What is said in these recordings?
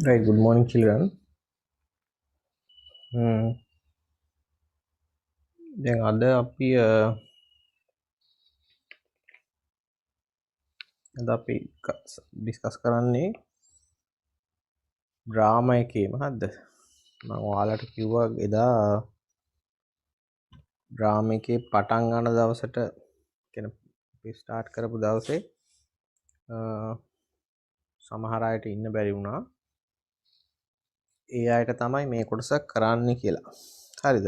Right, good morning, children. Hmm. දැන් අද අපි ඩිස්කස් කරන්නේ ඩ්‍රාමා එකේම හරිද? මම ඔයාලට කිව්වා එදා ඩ්‍රාමා එකේ පටන් ගන්න දවසට කියන අපි ස්ටාර්ට් කරපු දවසේ සමහර අයට ඉන්න බැරි වුණා. ඒ අයට තමයි මේ කොටස කරන්න කියලා. හරිද?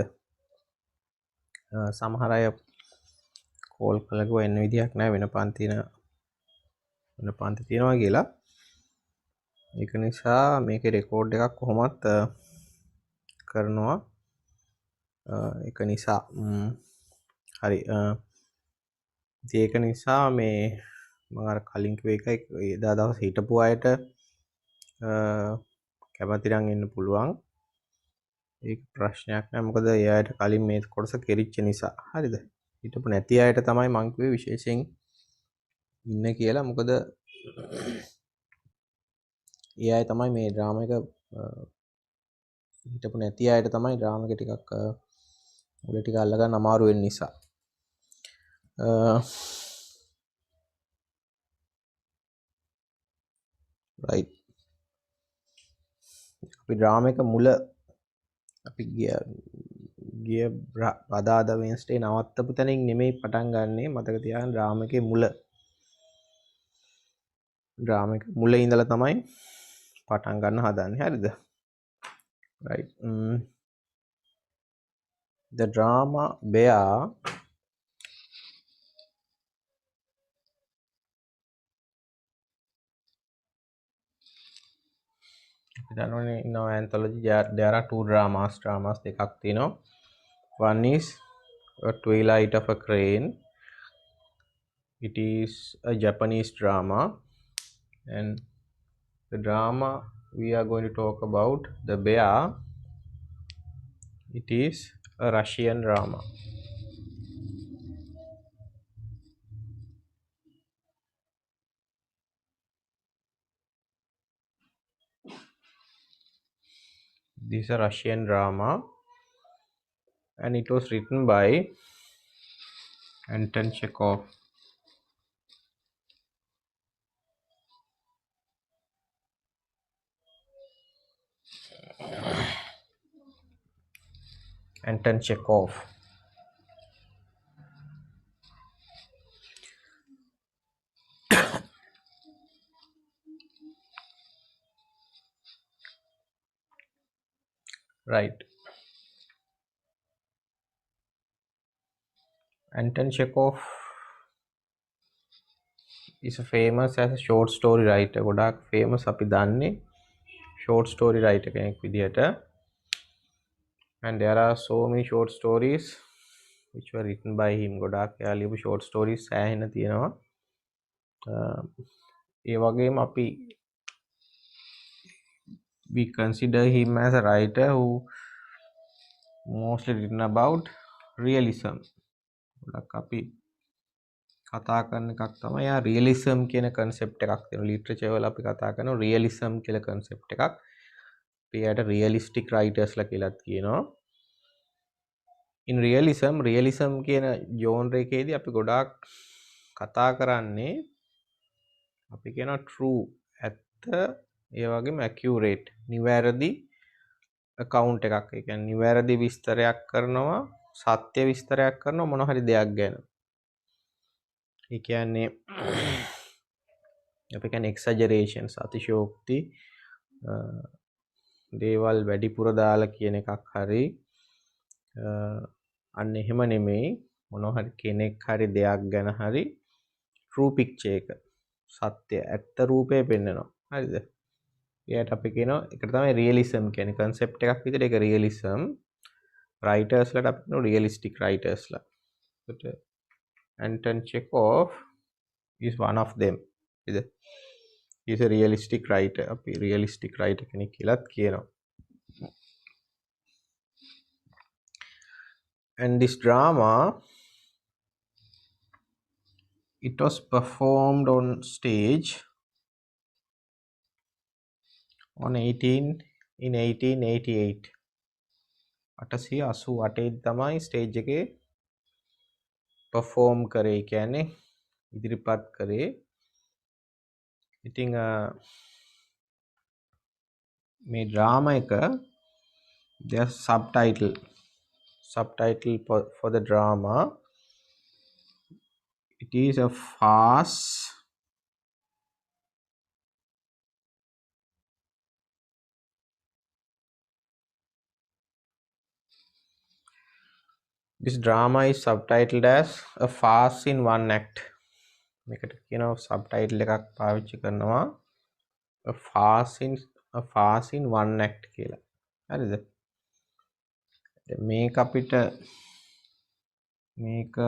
සමහර අය කෝල් කළගුවා එන්න විදියක් නැහැ වෙන පන්ති තියෙනවා කියලා. ඒක නිසා මේකේ රෙකෝඩ් එකක් කොහොමත් කරනවා. ඒක නිසා හරි ඒක නිසා මේ මම අර කලින් කිව්ව එකයි එදා දවස් හිටපු අයට කැමති නම් එන්න පුළුවන්. ඒක ප්‍රශ්නයක් නෑ මොකද ඒ අයට කලින් මේ කොටස කෙරිච්ච නිසා. හරිද? හිටපු නැති අයට තමයි මං කිව්වේ විශේෂයෙන් ඉන්න කියලා. මොකද ඒ අය තමයි මේ ඩ්‍රාමා එක හිටපු නැති අයට තමයි ඩ්‍රාමා එක ටිකක් උඩ ටික අල්ලගන්න අමාරු වෙන නිසා. right අපි ඩ්‍රාමා එක මුල අපි ගිය බදාදා වෙන්ස්ඩේ නවත්තපු තැනින් නෙමෙයි පටන් ගන්නෙ. මතක තියාගන්න ඩ්‍රාමා එකේ මුල ඉඳලා තමයි පටන් ගන්න හදන්නේ. හරිද? right the drama bear දන්නවනේ in our anthology there are two dramas දෙකක් තියෙනවා. one is a twilight of a crane. It is a Japanese drama, and the drama we are going to talk about, the bear, it is a Russian drama. This is a Russian drama and it was written by Anton Chekhov. Anton Chekhov. Right. Anton Chekhov is famous as a short story writer. ගොඩාක් famous අපි දන්නේ short story writer කෙනෙක් විදිහට. And there are so many short stories which were written by him. ගොඩාක් එයා ලියපු short stories සෑහෙන තියෙනවා. ඒ වගේම අපි we consider him as a writer who mostly written about realism. ගොඩක් අපි කතා කරන එකක් තමයි යා realism කියන concept එකක් තියෙනවා. literature වල අපි කතා කරන realism කියලා concept එකක්. අපි යට realistic writers ලා කියලාත් කියනවා. in realism කියන genre එකේදී අපි ගොඩාක් කතා කරන්නේ අපි කියනවා true ඇත්ත ඒ වගේම accurate නිවැරදි account එකක්. ඒ කියන්නේ නිවැරදි විස්තරයක් කරනවා, සත්‍ය විස්තරයක් කරනවා මොන හරි දෙයක් ගැන. ඒ කියන්නේ අපි කියන්නේ exaggerations අතිශයෝක්ති දේවල් වැඩිපුර දාලා කියන එකක් හරි අන්න එහෙම නෙමෙයි මොන හරි කෙනෙක් හරි දෙයක් ගැන හරි true picture එක සත්‍ය ඇත්ත රූපය පෙන්වනවා. හරිද? එයාට අපි කියනවා ඒකට තමයි realism කියන්නේ concept එකක් විදිහට ඒක realism writers ලාට අපි කියනවා realistic writers ලා. ඒකට Anton Chekhov is one of them. is a realistic writer. අපි realistic writer කෙනෙක් කියලාත් කියනවා. And this drama it was performed on stage on 18 in 1888 888 තමයි ස්ටේජ් එකේ perform කරේ කියන්නේ ඉදිරිපත් කරේ. ඉතින් මේ ඩ්‍රාමා එක there's subtitle for the drama. It is a farce this drama is subtitled as a farce in one act. මේකට කියනවා subtitle එකක් පාවිච්චි කරනවා a farce in one act කියලා. හරිද? මේක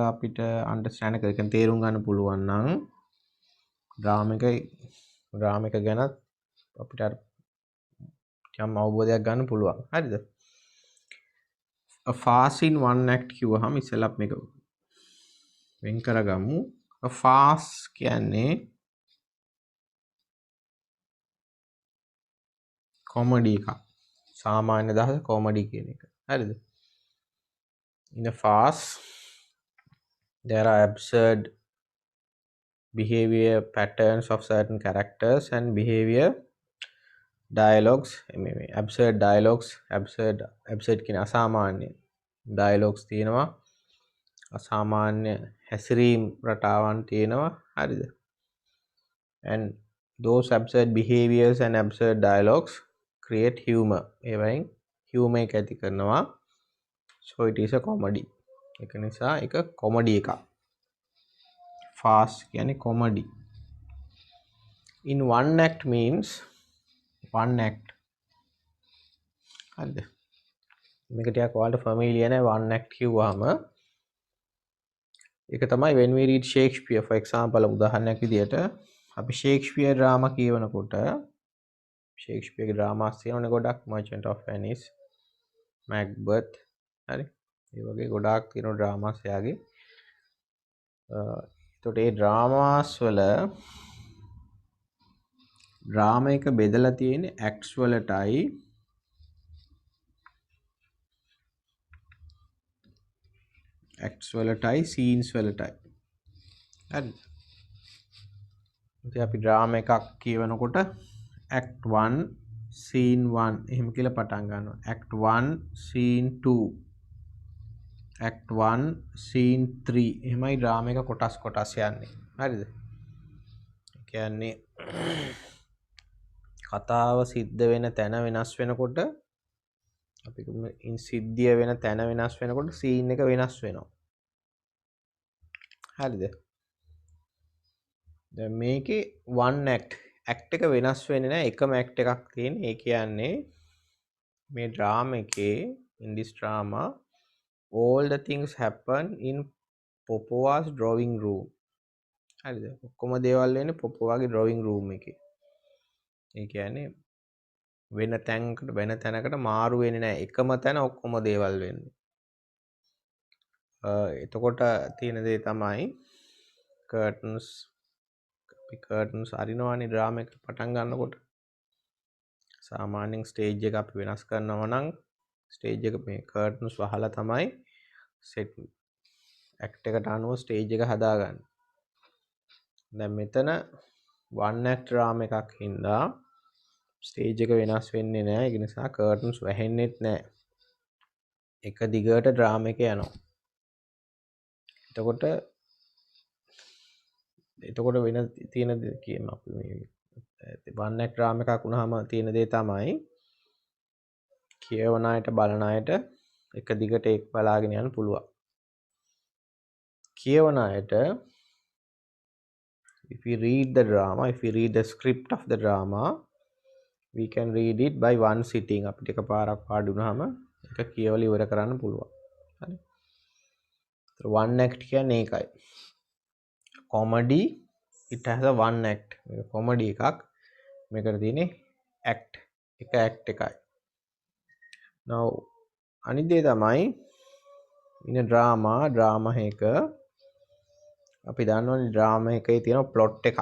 අපිට understand කරගෙන තේරුම් ගන්න පුළුවන් නම් drama එක ගැන අපිට යම් අවබෝධයක් ගන්න පුළුවන්. හරිද? a farce in one act කිව්වහම ඉස්සෙල්ලා මේක වෙන් කරගමු. a farce කියන්නේ comedy එකක්. සාමාන්‍ය දහස comedy කියන එක. හරිද? in a farce there are absurd behavior patterns of certain characters and behavior dialogues. absurd කියන අසාමාන්‍ය dialogues තියෙනවා. අසාමාන්‍ය හැසිරීම් රටාවන් තියෙනවා. හරිද? and those absurd behaviors and absurd dialogues create humor. ඒවයින් humor එක ඇති කරනවා. so it is a comedy. ඒක නිසා ඒක comedy එකක්. farce කියන්නේ comedy. in one act means one act. හරිද? මේක ටිකක් ඔයාලට ෆැමිලියර් නේ one act කිව්වහම ඒක තමයි when we read Shakespeare for example උදාහරණයක් විදියට අපි Shakespeare drama කියවනකොට Shakespeare dramas තියෙනවනේ ගොඩක් Merchant of Venice, Macbeth හරි ඒ වගේ ගොඩාක් තියෙන dramas යාගේ එතකොට ඒ dramas වල drama එක බෙදලා තියෙන්නේ acts වලටයි scenes වලටයි. හරිද? ඉතින් අපි drama එකක් කියවනකොට act 1 scene 1 එහෙම කියලා පටන් ගන්නවා. act 1 scene 2 act 1 scene 3 එහෙමයි drama එක කොටස් යන්නේ. හරිද? ඒ කියන්නේ කතාව සිද්ධ වෙන තැන වෙනස් වෙනකොට අපි සිද්ධිය වෙන තැන වෙනස් වෙනකොට scene එක වෙනස් වෙනවා. හරිද? දැන් මේකේ one act එක වෙනස් වෙන්නේ නැහැ. එකම act එකක් තියෙන්නේ. ඒ කියන්නේ මේ drama එකේ in this drama all the things happen in Popoa's drawing room. හරිද? ඔක්කොම දේවල් වෙන්නේ Popoaගේ drawing room එකේ. ඒ කියන්නේ වෙන තැනකට මාරු වෙන්නේ නැහැ. එකම තැන ඔක්කොම දේවල් වෙන්නේ. එතකොට තියෙන දේ තමයි curtains අරිනවනේ drama එක පටන් ගන්නකොට. සාමාන්‍යයෙන් stage එක අපි වෙනස් කරනවා නම් stage එක මේ curtains වහලා තමයි set act එකට අනුව stage එක හදාගන්නේ. දැන් මෙතන one act drama එකක් හින්දා stage එක වෙනස් වෙන්නේ නැහැ. ඒ නිසා curtains වැහෙන්නෙත් නැහැ. එක දිගට drama එක යනවා. එතකොට වෙන තියෙන කියන අපි මේ one act drama එකක් වුණාම තියෙන දේ තමයි කියවන අයට බලන අයට එක දිගට ඒක බලාගෙන යන්න පුළුවන්. කියවන අයට if we read the script of the drama we can read it by one sitting. අපිට එකපාරක් පාඩු වුණාම ඒක කියවලා ඉවර කරන්න පුළුවන්. හරි. one act කියන්නේ ඒකයි. comedy it has a one act. මේක comedy එකක්. මේකට තියෙන්නේ act එකයි. now අනිත් දේ තමයි in a drama එක අපි දන්නවනේ drama එකේ තියෙන plot එකක්.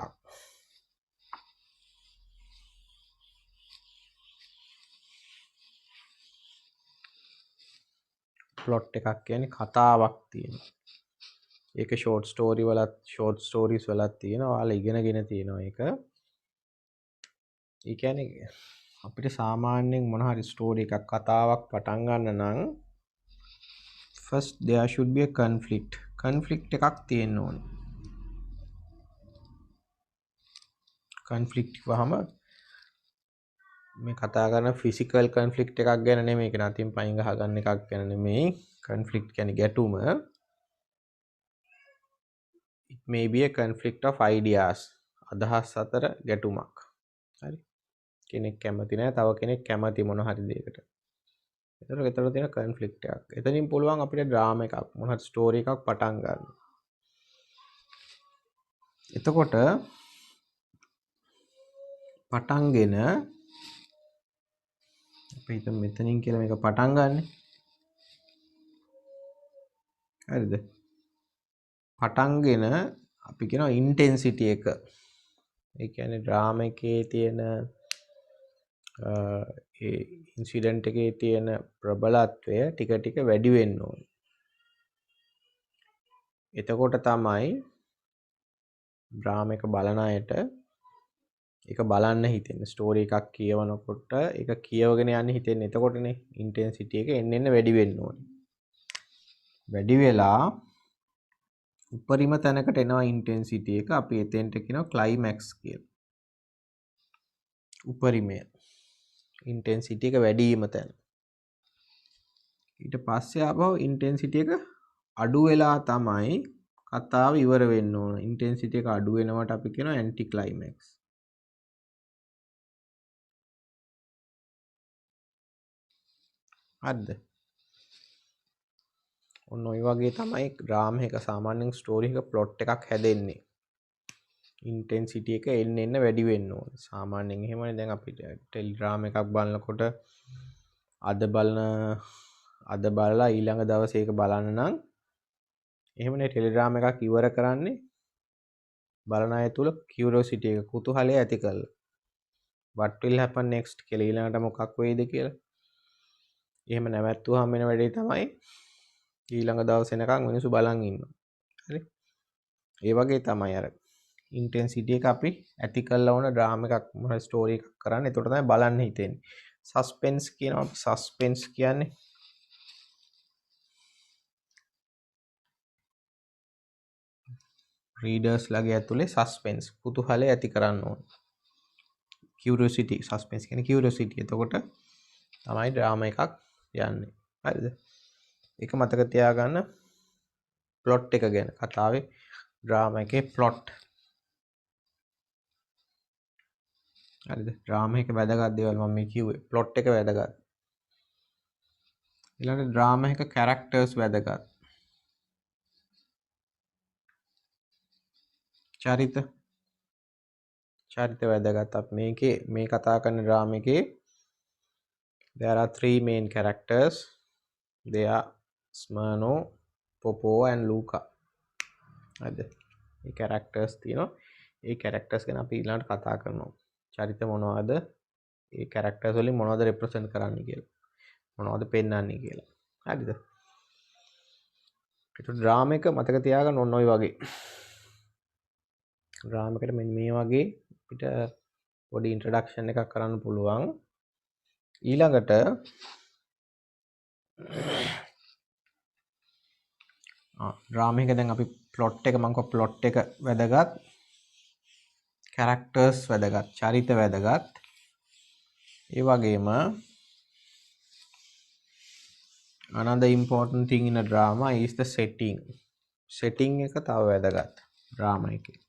ප්ලොට් එකක් කියන්නේ කතාවක් තියෙනවා. ඒක ෂෝට් ස්ටෝරීස් වලත් තියෙනවා. ඔයාලා ඉගෙනගෙන තියෙනවා ඒක. ඒ කියන්නේ අපිට සාමාන්‍යයෙන් මොන හරි ස්ටෝරි එකක් කතාවක් පටන් ගන්න නම් first there should be a conflict එකක් තියෙන්න ඕනේ. conflict වහම මේ කතා කරන ෆිසිකල් conflict එකක් ගැන නෙමෙයි. ඒක නතින් පයින් ගහ ගන්න එකක් ගැන නෙමෙයි. conflict කියන්නේ ගැටුම. it may be a conflict of ideas. අදහස් අතර ගැටුමක්. හරි. කෙනෙක් කැමති නැහැ තව කෙනෙක් කැමති මොන හරි දෙයකට. ඒතර තියෙන conflict එකක්. එතනින් පුළුවන් අපිට ඩ්‍රාමා එකක් මොන හරි ස්ටෝරි එකක් පටන් ගන්න. එතකොට පටන්ගෙන අපි හිතමු මෙතනින් කියලා මේක පටන් ගන්න. හරිද? පටන්ගෙන අපි කියනවා ඉන්ටෙන්සිටි එක. ඒ කියන්නේ ඩ්‍රාමා එකේ තියෙන ඒ ඉන්සිඩන්ට් එකේ තියෙන ප්‍රබලත්වය ටික ටික වැඩි වෙන්න ඕනේ. එතකොට තමයි ඩ්‍රාමා එක බලන අයට ඒක බලන්න හිතෙන්නේ. ස්ටෝරි එකක් කියවනකොට ඒක කියවගෙන යන්න හිතෙන්නේ. එතකොටනේ ඉන්ටෙන්සිටි එක එන්න වැඩි වෙන්න ඕනේ. වැඩි වෙලා උපරිම තැනකට එනවා ඉන්ටෙන්සිටි එක. අපි එතෙන්ට කියනවා ක්ලයිමැක්ස් කියලා. උපරිමය ඉන්ටෙන්සිටි එක වැඩි වීම තැන. ඊට පස්සේ ආපහු ඉන්ටෙන්සිටි එක අඩු වෙලා තමයි කතාව ඉවර වෙන්න ඕන. ඉන්ටෙන්සිටි එක අඩු වෙනවට අපි කියනවා ඇන්ටි ක්ලයිමැක්ස්. හරිද? ඔන්න ඔය වගේ තමයි ඩ්‍රාමා එක සාමාන්‍යයෙන් ස්ටෝරි එක ප්ලොට් එකක් හැදෙන්නේ. ඉන්ටෙන්සිටි එක එන්න වැඩි වෙන්න ඕන. සාමාන්‍යයෙන් එහෙමනේ දැන් අපිට ටෙලි ඩ්‍රාමා එකක් බලනකොට අද බලලා ඊළඟ දවසේ ඒක බලන්න නම් එහෙමනේ ටෙලි ඩ්‍රාමා එකක් ඉවර කරන්නේ බලන අය තුල කියුරියොසිටි එක කුතුහලය ඇති කරලා. what will happen next කියලා ඊළඟට මොකක් වෙයිද කියලා. එහෙම නැවැත්තුවාම වෙන වැඩේ තමයි ඊළඟ දවස් වෙනකන් මිනිස්සු බලන් ඉන්නවා. හරි? ඒ වගේ තමයි අර ඉන්ටෙන්සිටි එක අපි ඇති කරලා වුණ ඩ්‍රාමා එකක් මොන ස්ටෝරි එකක් කරන්නේ. ඒකට තමයි බලන්න හිතෙන්නේ. සස්පෙන්ස් කියනවා. සස්පෙන්ස් කියන්නේ රීඩර්ස් ලගේ ඇතුලේ සස්පෙන්ස් කුතුහලය ඇති කරන්න ඕන. කියුරියොසිටි සස්පෙන්ස් කියන්නේ කියුරියොසිටි. එතකොට තමයි ඩ්‍රාමා එකක් යන්නේ. හරිද? ඒක මතක තියාගන්න. ප්ලොට් එක ගැන කතාවේ ඩ්‍රාමා එකේ ප්ලොට්. හරිද? ඩ්‍රාමා එක වැදගත් දේවල් මම මේ කිව්වේ. ප්ලොට් එක වැදගත්. ඊළඟට ඩ්‍රාමා එක කැරක්ටර්ස් වැදගත්. චරිත වැදගත්. අපි මේ කතා කරන ඩ්‍රාමා එකේ there are three main characters. They are Smirno, Popo and Luca. හරිද? මේ characters තියෙනවා. ඒ characters ගැන අපි ඊළඟට කතා කරනවා. චරිත මොනවද? ඒ characters වලින් මොනවද represent කරන්නේ කියලා. මොනවද පෙන්වන්නේ කියලා. හරිද? ඒක ඩ්‍රාමා එක මතක තියාගන්න ඕන ඔය වගේ. ඩ්‍රාමා එකට මෙන්න මේ වගේ අපිට පොඩි ඉන්ට්‍රොඩක්ෂන් එකක් කරන්න පුළුවන්. ඊළඟට ඩ්‍රාමා එක දැන් අපි ප්ලොට් එක මම කිව්වා ප්ලොට් එක වැදගත්. characters වැදගත්. චරිත වැදගත්. ඒ වගේම another important thing in a drama is the setting. setting එක තව වැදගත් ඩ්‍රාමා එකේ.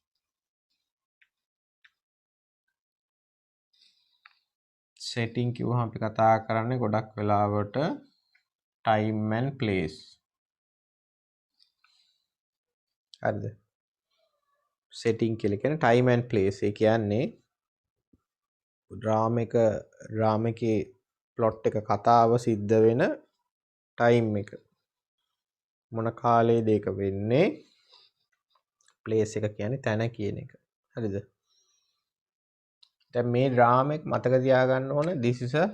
setting කිව්වහම අපි කතා කරන්නේ ගොඩක් වෙලාවට time and place. හරිද? setting කියලා කියන්නේ time and place. ඒ කියන්නේ ඩ්‍රාමා එකේ ප්ලොට් එක කතාව සිද්ධ වෙන ටයිම් එක මොන කාලයේද ඒක වෙන්නේ, ප්ලේස් එක කියන්නේ තැන කියන එක. හරිද? දැන් මේ ඩ්‍රාමා එක මතක තියාගන්න ඕන this is a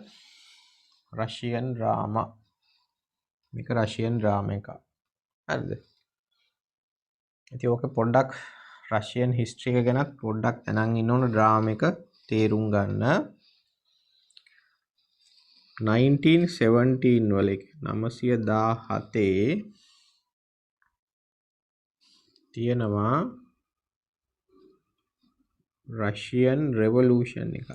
Russian drama. මේක රෂියන් ඩ්‍රාමා එකක්. හරිද? ඉතින් ඕකේ පොඩ්ඩක් රෂියන් හිස්ටරි එක ගැනත් පොඩ්ඩක් දැනන් ඉන්න ඕන ඩ්‍රාමා එක තේරුම් ගන්න. 1917 වල 917 තියෙනවා රෂියන් රෙවොලූෂන් එක.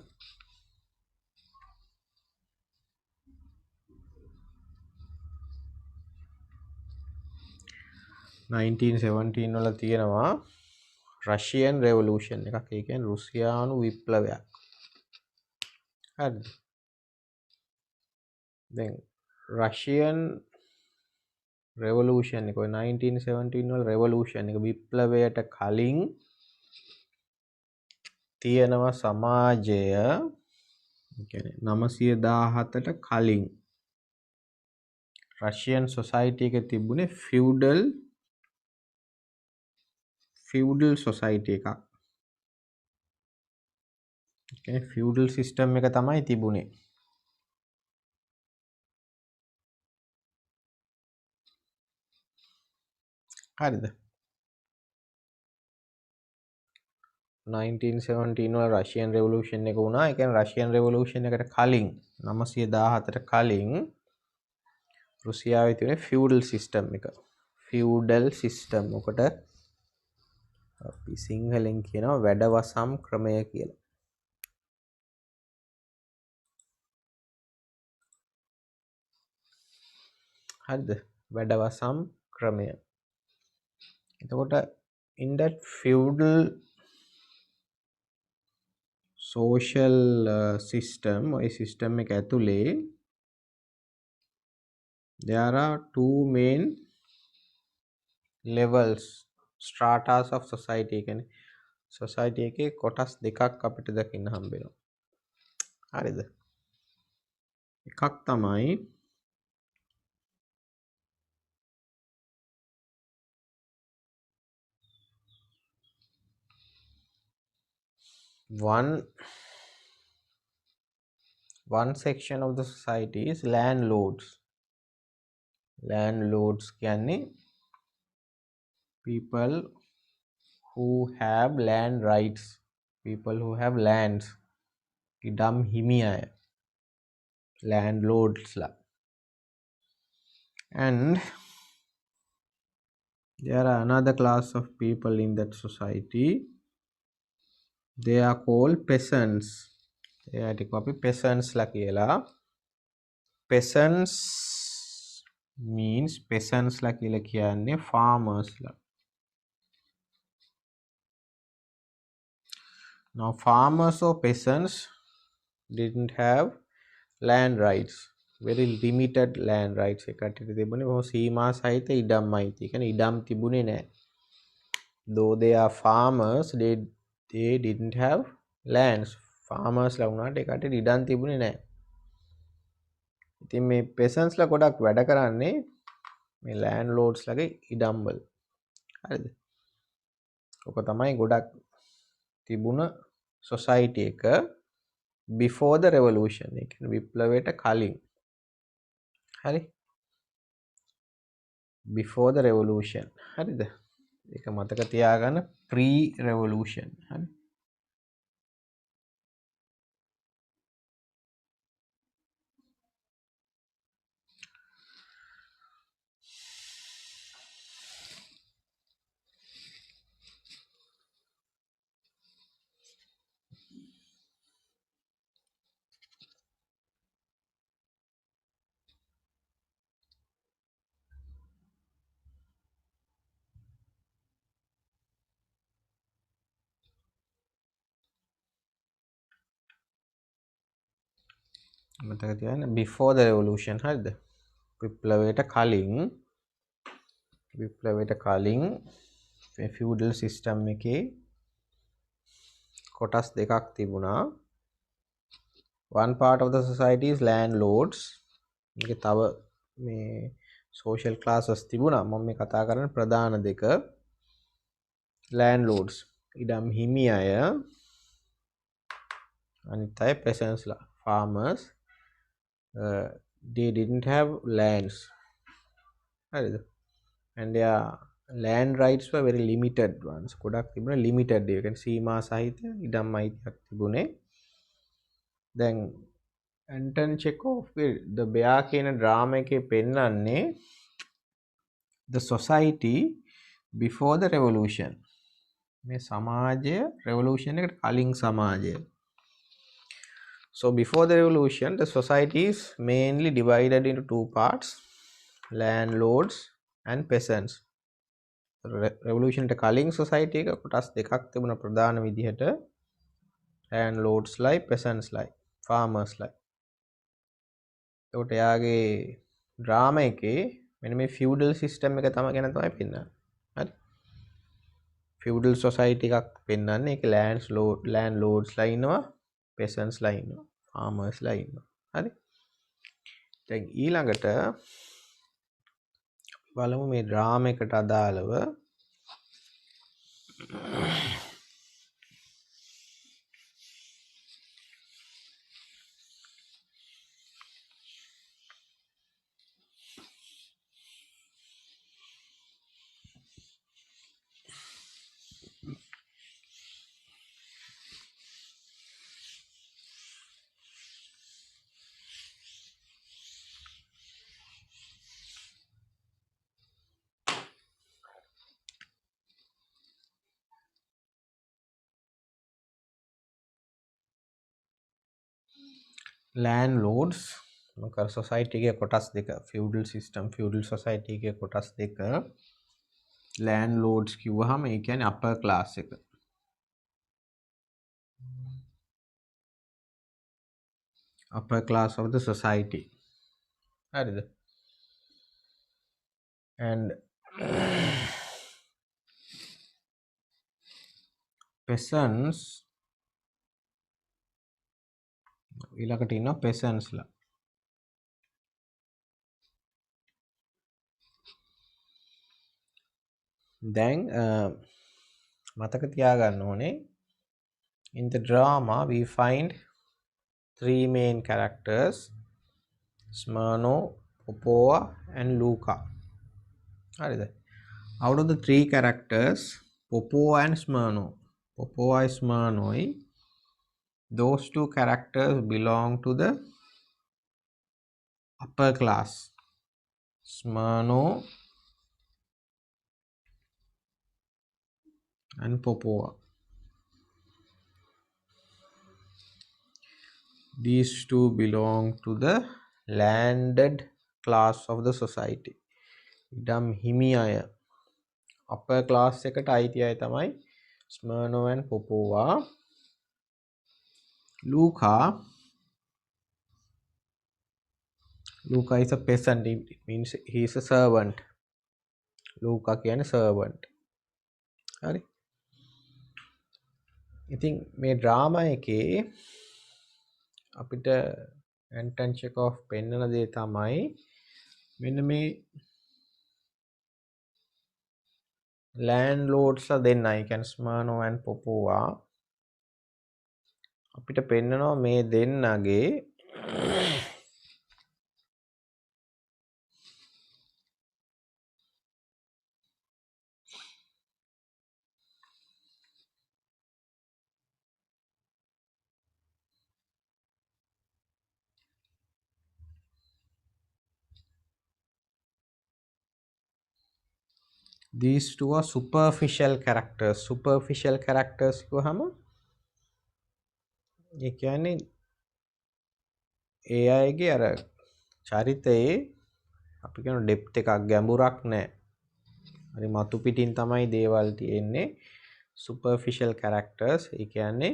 1917 වල තියෙනවා රෂියන් රෙවොලූෂන් එකක්. ඒ කියන්නේ රුසියානු විප්ලවයක්. හරිද? දැන් රෂියන් රෙවොලූෂන් එක 1917 වල රෙවොලූෂන් එක විප්ලවයට කලින් තියෙනවා සමාජය. කියන්නේ 917ට කලින් රෂියන් සොසයිටි එක තිබුණේ ෆියුඩල් සොසයිටි එකක්. කියන්නේ ෆියුඩල් සිස්ටම් එක තමයි තිබුණේ. හරිද? 1917 වල රෂියන් රෙවොලූෂන් එක වුණා. ඒ කියන්නේ රෂියන් රෙවොලූෂන් එකට කලින් 917ට කලින් රුසියාවේ තිබුණේ ෆියුඩල් සිස්ටම් එක. ෆියුඩල් සිස්ටම් උකට අපි සිංහලෙන් කියනවා වැඩවසම් ක්‍රමය කියලා. හරිද? වැඩවසම් ක්‍රමය. එතකොට in that feudal social system or system එක ඇතුලේ there are two main levels stratas of society. කියන්නේ society එකේ කොටස් දෙකක් අපිට දකින්න හම්බ වෙනවා. හරිද? එකක් තමයි one section of the society is landlords. Landlords කියන්නේ people who have land rights, people who have lands. ඉඩම් හිමි අය landlords ලා. And there are another class of people in that society. They are called peasants. එයාට අපි peasants ලා කියලා. Peasants means peasants ලා කියලා කියන්නේ farmers ලා. Now farmers or peasants didn't have land rights. Very limited land rights. එකට තිබුණේ බොහොම සීමා සහිත ඉඩම් අයිති. ඒ කියන්නේ ඉඩම් තිබුණේ නැහැ. Though they are farmers, they didn't have lands. Farmers ලා වුණාට ඒකට ඉඩම් තිබුණේ නැහැ. ඉතින් මේ peasants ලා ගොඩක් වැඩ කරන්නේ මේ landlords ලගේ ඉඩම් වල. හරිද? ඔක තමයි ගොඩක් තිබුණ society එක before the revolution. ඒ කියන්නේ විප්ලවයට කලින්. හරි? before the revolution. හරිද? ඒක මතක තියාගන්න pre revolution. හරි? මතක තියාගන්න before the revolution. හරිද? විප්ලවයට කලින් feudal system එකේ කොටස් දෙකක් තිබුණා. one part of the society is landlords. මේක තව මේ social classes තිබුණා. මම මේ කතා කරන්නේ ප්‍රධාන දෙක. landlords ඉඩම් හිමි අය, අනිත් අය peasants ලා farmers. They didn't have lands. හරිද? and their land rights were very limited ones. ගොඩක් තිබුණා limited. ඒ කියන්නේ සීමා සහිත ඉඩම් අයිතියක් තිබුණේ. දැන් ඇන්ටන් චෙකෝව් the bear කියන ඩ්‍රාමා එකේ පෙන්නන්නේ the society before the revolution. මේ සමාජය revolution එකට කලින් සමාජය. So before the revolution, the society is mainly divided into two parts, landlords and peasants. Revolution එකට කලින් society එක කොටස් දෙකක් තිබුණා ප්‍රධාන විදිහට, landlords लाई peasants लाई farmers लाई. ඒකට යාගේ ඩ්‍රාමා එකේ මෙන්න මේ feudal system එක තමයි ගැන තමයි පෙන්නන්නේ. හරි. feudal society එකක් පෙන්නන්නේ. ඒක landlords ලා ඉන්නවා, peasants ලා ඉන්නවා, farmers ලා ඉන්නවා. හරි. දැන් ඊළඟට බලමු මේ ඩ්‍රාමා එකට අදාළව landlords මොකද society එකේ කොටස් දෙක, feudal system feudal society එකේ කොටස් දෙක. landlords කිව්වහම ඒ කියන්නේ upper class එක. upper class of the society. හරිද? and peasants ඊළඟට ඉන්නවා peasants ලා. දැන් මතක තියාගන්න ඕනේ, in the drama we find three main characters, Smyrno, Popova and Luca. හරිද? out of the three characters, Popova and Smyrno, Popova is Smyrnoi, those two characters belong to the upper class. Smyrno and Popova. These two belong to the landed class of the society. ඉඩම් හිමි අය. upper class එකට අයිති අය තමයි Smyrno and Popova. Luca is a peasant. It means he is a servant. Luca කියන්නේ servant. හරි. ඉතින් මේ ඩ්‍රාමා එකේ අපිට ඇන්ටන් චෙකෝව් පෙන්නන දේ තමයි මෙන්න මේ landlords ලා දෙන්නයි, කියන්නේ Smyrno and Popova. අපිට පෙන්නනවා මේ දෙන්නගේ these two are superficial characters. Superficial characters කිව්වහම ඒ කියන්නේ ඒ අයගේ අර චරිතයේ අපි කියන ඩෙප්ත් එකක්, ගැඹුරක් නැහැ. හරි මතු පිටින් තමයි දේවල් තියෙන්නේ. superficial characters ඒ කියන්නේ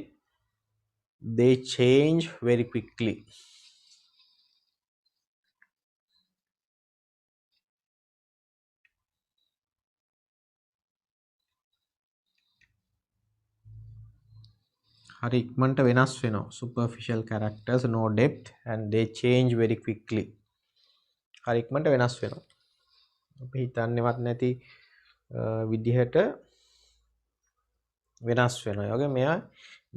they change very quickly. හරි ඉක්මනට වෙනස් වෙනවා. superficial characters, no depth and they change very quickly. හරි ඉක්මනට වෙනස් වෙනවා. අපි හිතන්නේවත් නැති විදිහට වෙනස් වෙනවා. ඒ වගේ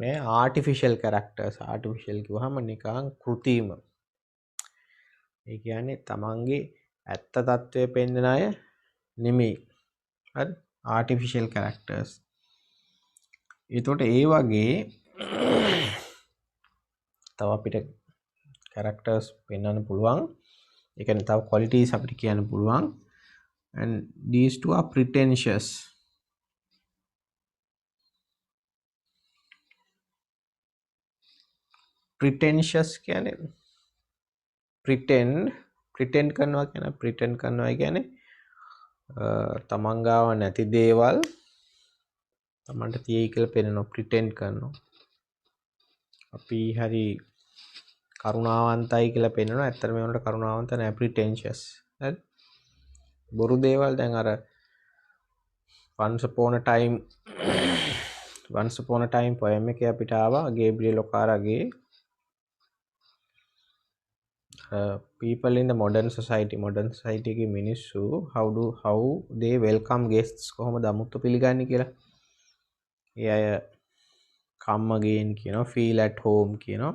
මේ artificial characters. artificial කිව්වහම නිකන් කෘතිම. ඒ කියන්නේ තමන්ගේ ඇත්ත තත්ත්වය පෙන්වන අය නෙමෙයි. හරි? Artificial characters. ඒතකොට ඒ වගේ තව අපිට කැරක්ටර්ස් පෙන්වන්න පුළුවන්. ඒ කියන්නේ තව qualities අපිට කියන්න පුළුවන්. And these two are pretentious. Pretentious කියන්නේ pretend කරනවා කියන්නේ තමන් ගාව නැති දේවල් තමන්ට තියෙයි කියලා පෙන්නනවා pretend කරනවා. අපි හරි කරුණාවන්තයි කියලා පෙන්නනවා. ඇත්තට මේ වුණාට කරුණාවන්ත නැහැ, pretentious. හරි? බොරු දේවල් දැන් අර once upon a time poem එකේ අපිට ආවා Gabriel ඔකාරාගේ people in the modern society එකේ මිනිස්සු how they welcome guests කොහොමද අමුත්තු පිළිගන්නේ කියලා. ඒ අය come again කියනවා, feel at home කියනවා.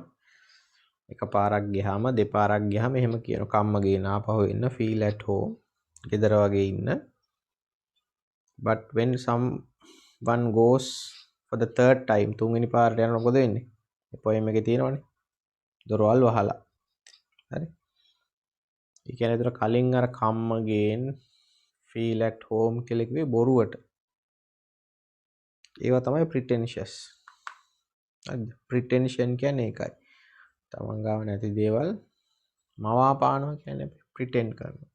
එක පාරක් ගියාම දෙපාරක් ගියාම එහෙම කියනවා come again ආපහු එන්න, feel at home ගෙදර වගේ ඉන්න. But when someone goes for the third time තුන්වෙනි පාරට යනකොට මොකද වෙන්නේ? මේ poem එකේ තියෙනවනේ. දොරවල් වහලා. හරි? ඒ කියන්නේ ඒතර කලින් අර come again feel at home කියලා කිව්වේ බොරුවට. ඒවා තමයි pretentious. හරිද? pretension කියන්නේ ඒකයි. තමන් ගාව නැති දේවල් මවාපානවා කියන්නේ pretend කරනවා.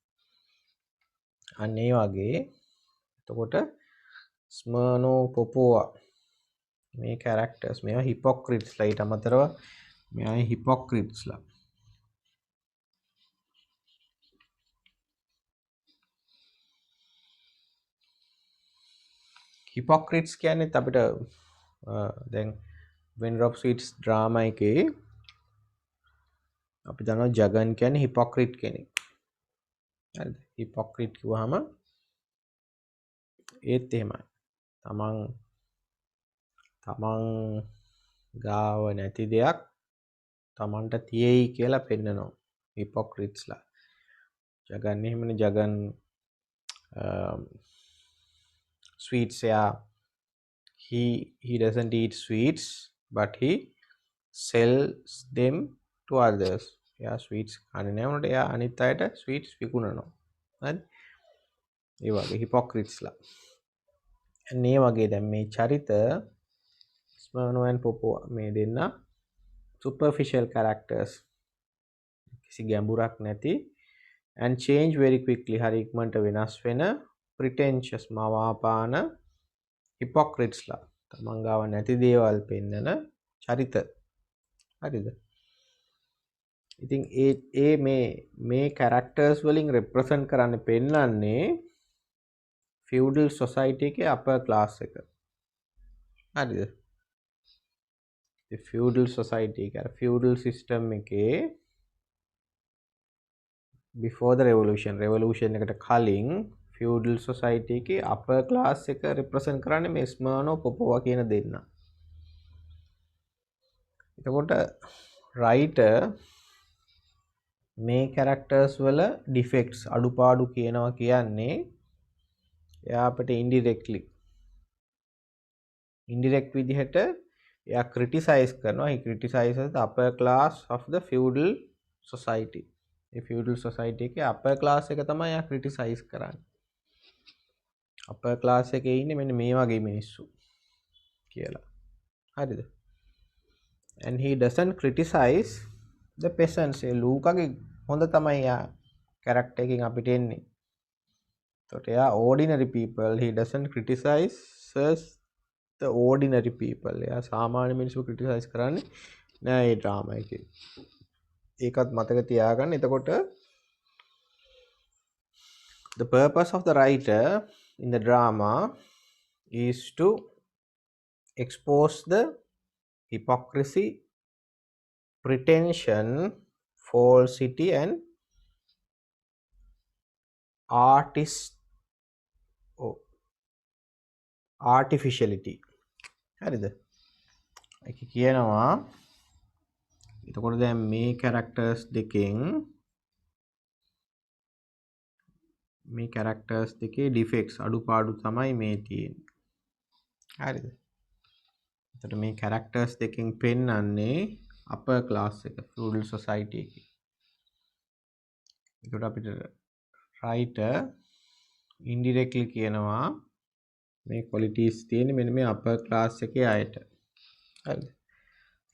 අන්න ඒ වගේ එතකොට ස්මර්නෝ පොපෝවා මේ characters මේවා hypocrites ලා ඊට අමතරව මේවා hypocrites ලා. hypocrites කියන්නේ අපිට දැන් Winner of Sweets drama එකේ අපි දන්නවා ජගන් කියන්නේ hypocrite කෙනෙක්. හරිද? hypocrite කිව්වහම ඒත් එහෙමයි. තමන් ගාව නැති දෙයක් තමන්ට තියෙයි කියලා පෙන්නනවා hypocrites ලා. ජගන් එහෙමනේ ජගන් sweets he doesn't eat sweets but he sells them to others. එයා sweets කන්නේ නැහැ උනට එයා අනිත් අයට sweets විකුණනවා. හරි? ඒ වගේ hypocrites ලා. මේ වගේ දැන් මේ චරිත ස්මර්නෝ and පොපෝ මේ දෙන්න superficial characters. කිසි ගැඹුරක් නැති and change very quickly හරි ඉක්මනට වෙනස් වෙන pretentious මවාපාන hypocrites ලා. තමන් ගාව නැති දේවල් පෙන්නන චරිත. හරිද? ඉතින් ඒ මේ characters වලින් represent කරන්න පෙන්නන්නේ feudal society එකේ upper class එක. හරිද? the feudal society එක feudal system එකේ before the revolution එකට කලින් feudal society එකේ upper class එක represent කරන්නේ මේ ස්මර්නෝ පොපෝවා කියන දෙන්න. එතකොට writer මේ characters වල defects අඩුපාඩු කියනවා කියන්නේ එයා අපිට indirect විදිහට එයා criticize කරනවා. he criticizes the upper class of the feudal society. A feudal society එකේ upper class එක තමයි එයා criticize කරන්නේ. upper class එකේ ඉන්නේ මෙන්න මේ වගේ මිනිස්සු කියලා. හරිද? and he doesn't criticize the peasants. ඒ ලූකාගේ හොඳ තමයි යා character එකකින් අපිට එන්නේ. එතකොට එයා ordinary people. he doesn't criticize the ordinary people. එයා සාමාන්‍ය මිනිස්සු criticize කරන්නේ නෑ මේ drama එකේ. ඒකත් මතක තියාගන්න. එතකොට the purpose of the writer in the drama is to expose the hypocrisy, pretension, falsity and artificiality. හරිද? ඒක කියනවා එතකොට දැන් මේ characters දෙකෙන් මේ කැරක්ටර්ස් දෙකේ ඩිෆෙක්ට්ස් අඩුපාඩු තමයි මේ තියෙන්නේ. හරිද? එතකොට මේ කැරක්ටර්ස් දෙකෙන් පෙන්වන්නේ අපර් ක්ලාස් එක ෆියුඩල් සොසයිටි එකේ. එතකොට අපිට රයිටර් ඉන්ඩිරෙක්ට්ලි කියනවා මේ ක්වොලිටිස් තියෙන්නේ මෙන්න මේ අපර් ක්ලාස් එකේ අයට. හරිද?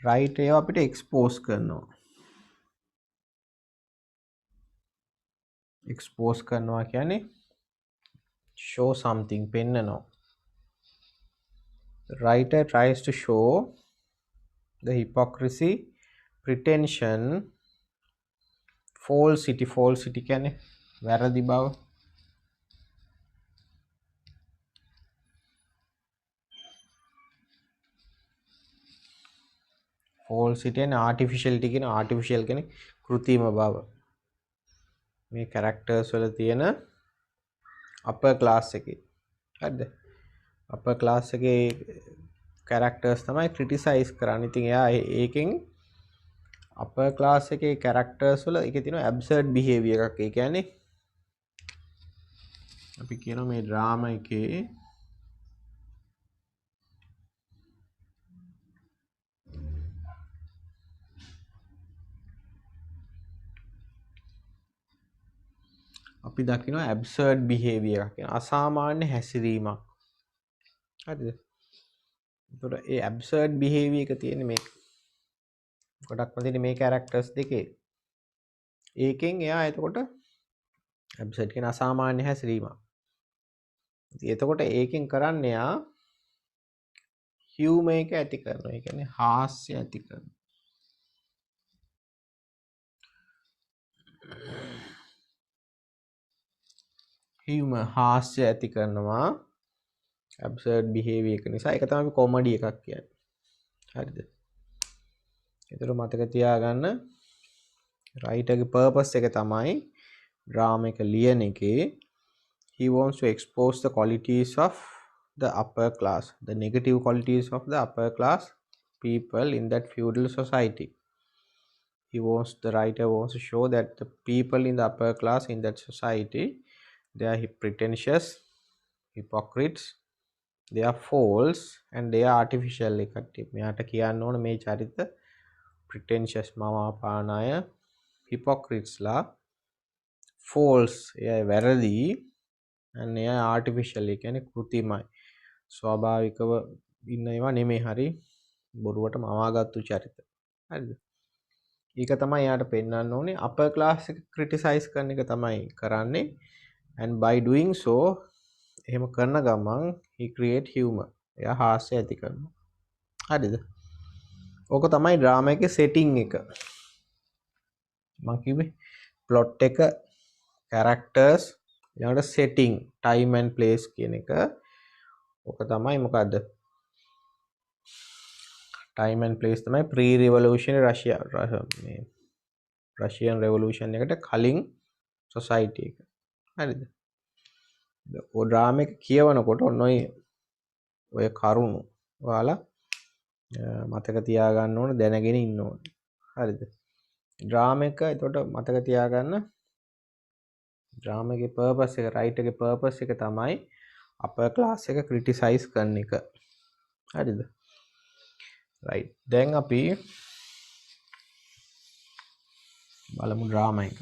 රයිට් ඒවා අපිට එක්ස්පෝස් කරනවා. එක්ස්පෝස් කරනවා කියන්නේ show something පෙන්නනවා. The writer tries to show the hypocrisy, pretension, falsity කියන්නේ වැරදි බව. falsity and artificiality කියන artificial කියන්නේ કૃત્રિම බව. මේ characters වල තියෙන upper class එකේ. හරිද? upper class එකේ characters තමයි criticize කරන්නේ. ඉතින් එයා ඒකෙන් upper class එකේ characters වල ඒකේ තියෙන absurd behavior එකක්. ඒ කියන්නේ අපි කියනවා මේ drama එකේ අපි දකිනවා absurd behavior එකක් කියන අසාමාන්‍ය හැසිරීමක්. හරිද? එතකොට ඒ absurd behavior එක තියෙන්නේ මේ ගොඩක්ම තියෙන්නේ මේ characters දෙකේ. ඒකෙන් එයා එතකොට absurd කියන අසාමාන්‍ය හැසිරීමක්. ඉතින් එතකොට ඒකෙන් කරන්නේ එයා humor එක ඇති කරනවා. ඒ කියන්නේ හාස්‍ය ඇති කරනවා. humor හාස්‍ය ඇති කරනවා absurd behavior එක නිසා. ඒක තමයි comedy එකක් කියන්නේ. හරිද? ඒතර මතක තියාගන්න writer ගේ purpose එක තමයි drama එක ලියන එකේ he wants to expose the qualities of the upper class, the negative qualities of the upper class people in that feudal society. The writer wants to show that the people in the upper class in that society, they are pretentious, hypocrites, they are false and they are artificial. එකට මෙයාට කියන්න ඕන මේ චරිත pretentious මවාපාන අය, hypocrites ලා, false එය වැරදි, and එය artificial කියන්නේ කෘත්‍රිමයි. ස්වාභාවිකව ඉන්න ඒවා නෙමෙයි, හරි බොරුවට මවාගත්තු චරිත. හරිද? ඒක තමයි යාට පෙන්වන්න ඕනේ. upper class එක criticize කරන එක තමයි කරන්නේ. and by doing so එහෙම කරන ගමන් he create humor. එයා හාස්‍ය ඇති කරනවා. හරිද? ඕක තමයි drama එකේ setting එක. මම කිව්වේ plot එක, characters, ඊළඟට setting, time and place කියන එක. ඕක තමයි මොකද්ද? time and place තමයි pre-revolutionary Russian revolution එකට කලින් society එක. හරිද? ඔය drama එක කියවනකොට ඔය කරුණු ඔයාලා මතක තියාගන්න ඕන, දැනගෙන ඉන්න ඕන. හරිද? drama එක එතකොට මතක තියාගන්න, drama එකේ purpose එක, writer ගේ purpose එක තමයි upper class එක criticize කරන එක. හරිද? right. දැන් අපි බලමු drama එක.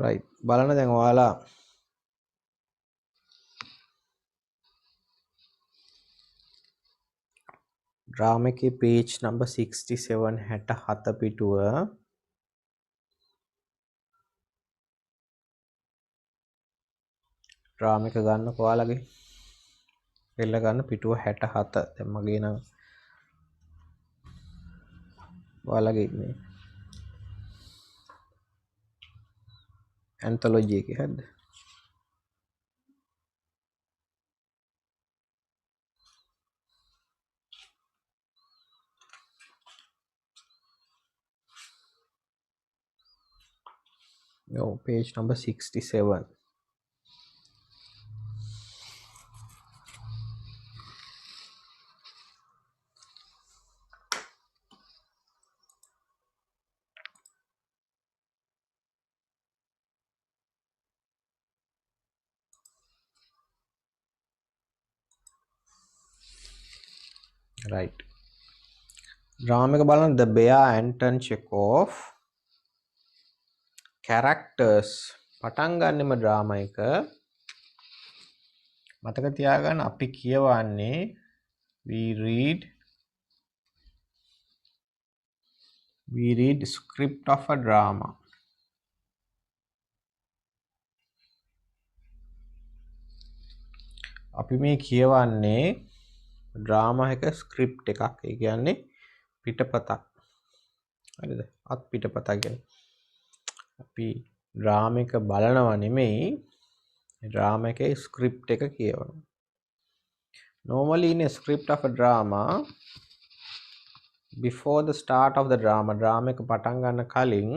right. බලන්න දැන් ඔයාලා drama එකේ page number 67 67 පිටුව drama එක ගන්නකො ඔයාලගේ එල්ල ගන්න පිටුව 67. දැන් මගේ නම් ඔයාලගේ මේ anthology එකේ හරිද? Oh, page number 67. Right. Ramika Balan, the Bea Anton Chekhov characters පටන් ගන්නෙම ඩ්‍රාමා එක මතක තියාගන්න අපි කියවන්නේ we read script of a drama. අපි මේ කියවන්නේ ඩ්‍රාමා එක ස්ක්‍රිප්ට් එකක්. ඒ කියන්නේ පිටපතක්. හරිද? අත් පිටපතක් කියන්නේ. අපි ඩ්‍රාමා එක බලනවා නෙමෙයි ඩ්‍රාමා එකේ ස්ක්‍රිප්ට් එක කියවනවා. Normally in a script of a drama, before the start of the drama එක පටන් ගන්න කලින්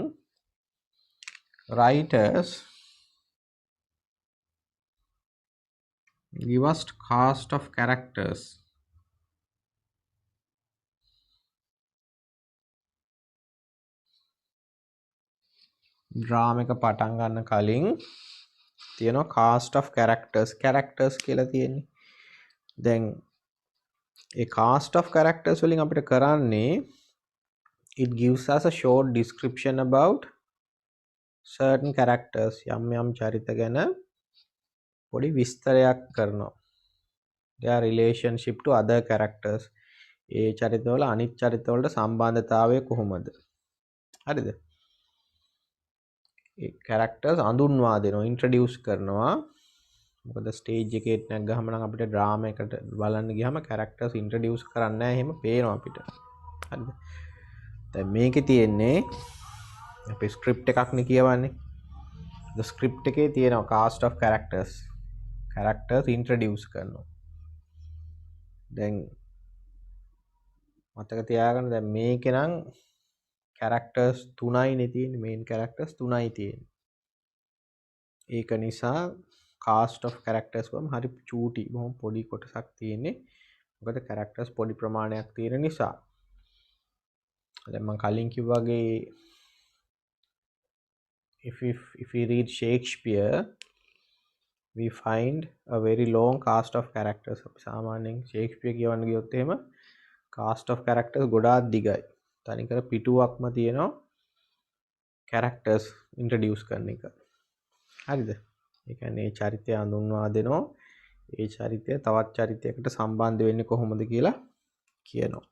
writers give us cast of characters. Drama එක පටන් ගන්න කලින් තියෙනවා cast of characters කියලා තියෙන්නේ. දැන් ඒ cast of characters වලින් අපිට කරන්නේ it gives us a short description about certain characters. යම් චරිත ගැන පොඩි විස්තරයක් කරනවා. their relationship to other characters. ඒ චරිතවල අනිත් චරිතවලට සම්බන්ධතාවය කොහොමද? හරිද? ඒ characters අඳුන්වා දෙනවා, introduce කරනවා. මොකද ස්ටේජ් එකේ නැග්ගහම නම් අපිට ඩ්‍රාමා එකට බලන්න ගියාම characters introduce කරන්නේ නැහැ. එහෙම පේනවා අපිට. හරිද? දැන් මේකේ තියෙන්නේ අපි ස්ක්‍රිප්ට් එකක් නේ කියවන්නේ. the script එකේ තියෙනවා cast of characters introduce කරනවා. දැන් මතක තියාගන්න දැන් මේකේ නම් characters 3යිනේ තියෙන්නේ. main characters 3යි තියෙන්නේ. ඒක නිසා cast of characters වම හරි චූටි බොහොම පොඩි කොටසක් තියෙන්නේ. මොකද characters පොඩි ප්‍රමාණයක් තියෙන නිසා. දැන් මම කලින් කිව්වා වගේ if we read Shakespeare we find a very long cast of characters. සාමාන්‍යයෙන් Shakespeare කියවන්න ගියොත් එහෙම cast of characters ගොඩාක් දිගයි. තනිකර පිටුවක්ම තියෙනවා characters introduce කරන එක. හරිද? ඒ කියන්නේ චරිතය හඳුන්වා දෙනවා. ඒ චරිතය තවත් චරිතයකට සම්බන්ධ වෙන්නේ කොහොමද කියලා කියනවා.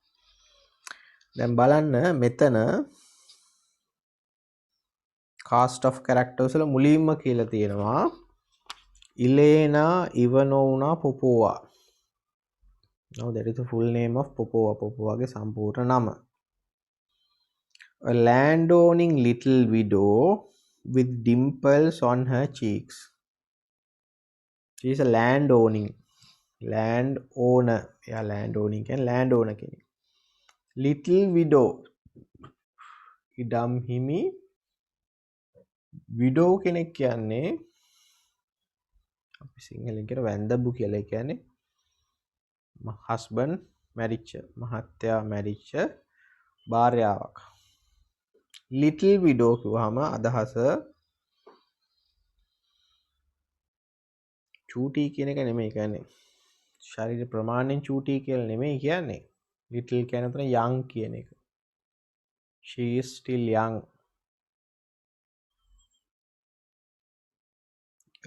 දැන් බලන්න මෙතන cast of characters වල මුලින්ම කියලා තියෙනවා ඉලේනා ඉවනෝව්නා පොපෝවා. Now that is the full name of Popova. පොපෝවාගේ සම්පූර්ණ නම. A landowning little widow with dimples on her cheeks. She is a landowner. Yeah, landowning and landowner කෙනෙක්. Little widow. ඉඩම් හිමි widow කෙනෙක් කියන්නේ අපි සිංහලෙන් කියන වැන්දඹු කියලා. කියන්නේ husband මැරිච්ච මහත්තයා මැරිච්ච භාර්යාවක්. little widow කිව්වහම අදහස චූටි කියන එක නෙමෙයි. කියන්නේ ශරීර ප්‍රමාණයෙන් චූටි කියලා නෙමෙයි කියන්නේ. little කියන උතන young කියන එක. she is still young.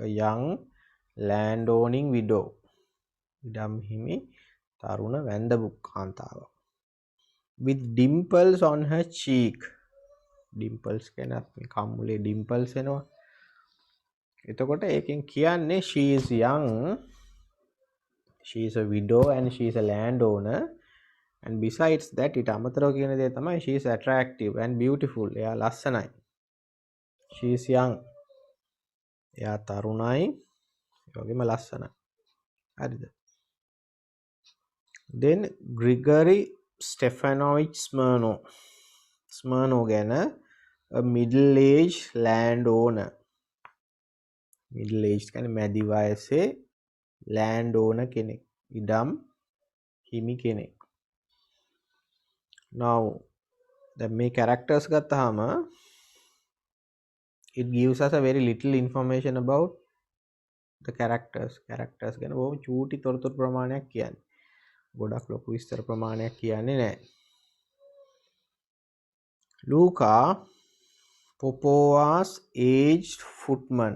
a young landowning widow. ඉඩම් හිමි තරුණ වැන්දඹු කාන්තාවක්. with dimples on her cheek. dimples කියන්නේ මේ කම්මුලේ dimples එනවා. එතකොට ඒකෙන් කියන්නේ she is young, she is a widow and she is a landowner, and besides that ඊට අමතරව කියන දේ තමයි she is attractive and beautiful. එයා ලස්සනයි. she is young. එයා තරුණයි ඒ වගේම ලස්සනයි. හරිද? then Grigory Stefanovich Smirnov ගැන a middle aged landowner. Middle aged කියන්නේ මැදි වයසේ landowner කෙනෙක්. ඉඩම් හිමි කෙනෙක්. Now දැන් මේ characters ගත්තාම it gives us a very little information about the characters. Characters ගැන බොහොම චූටි තොරතුරු ප්‍රමාණයක් කියන්නේ. ගොඩක් ලොකු විස්තර ප්‍රමාණයක් කියන්නේ නැහැ. Luca, Popova's aged footman.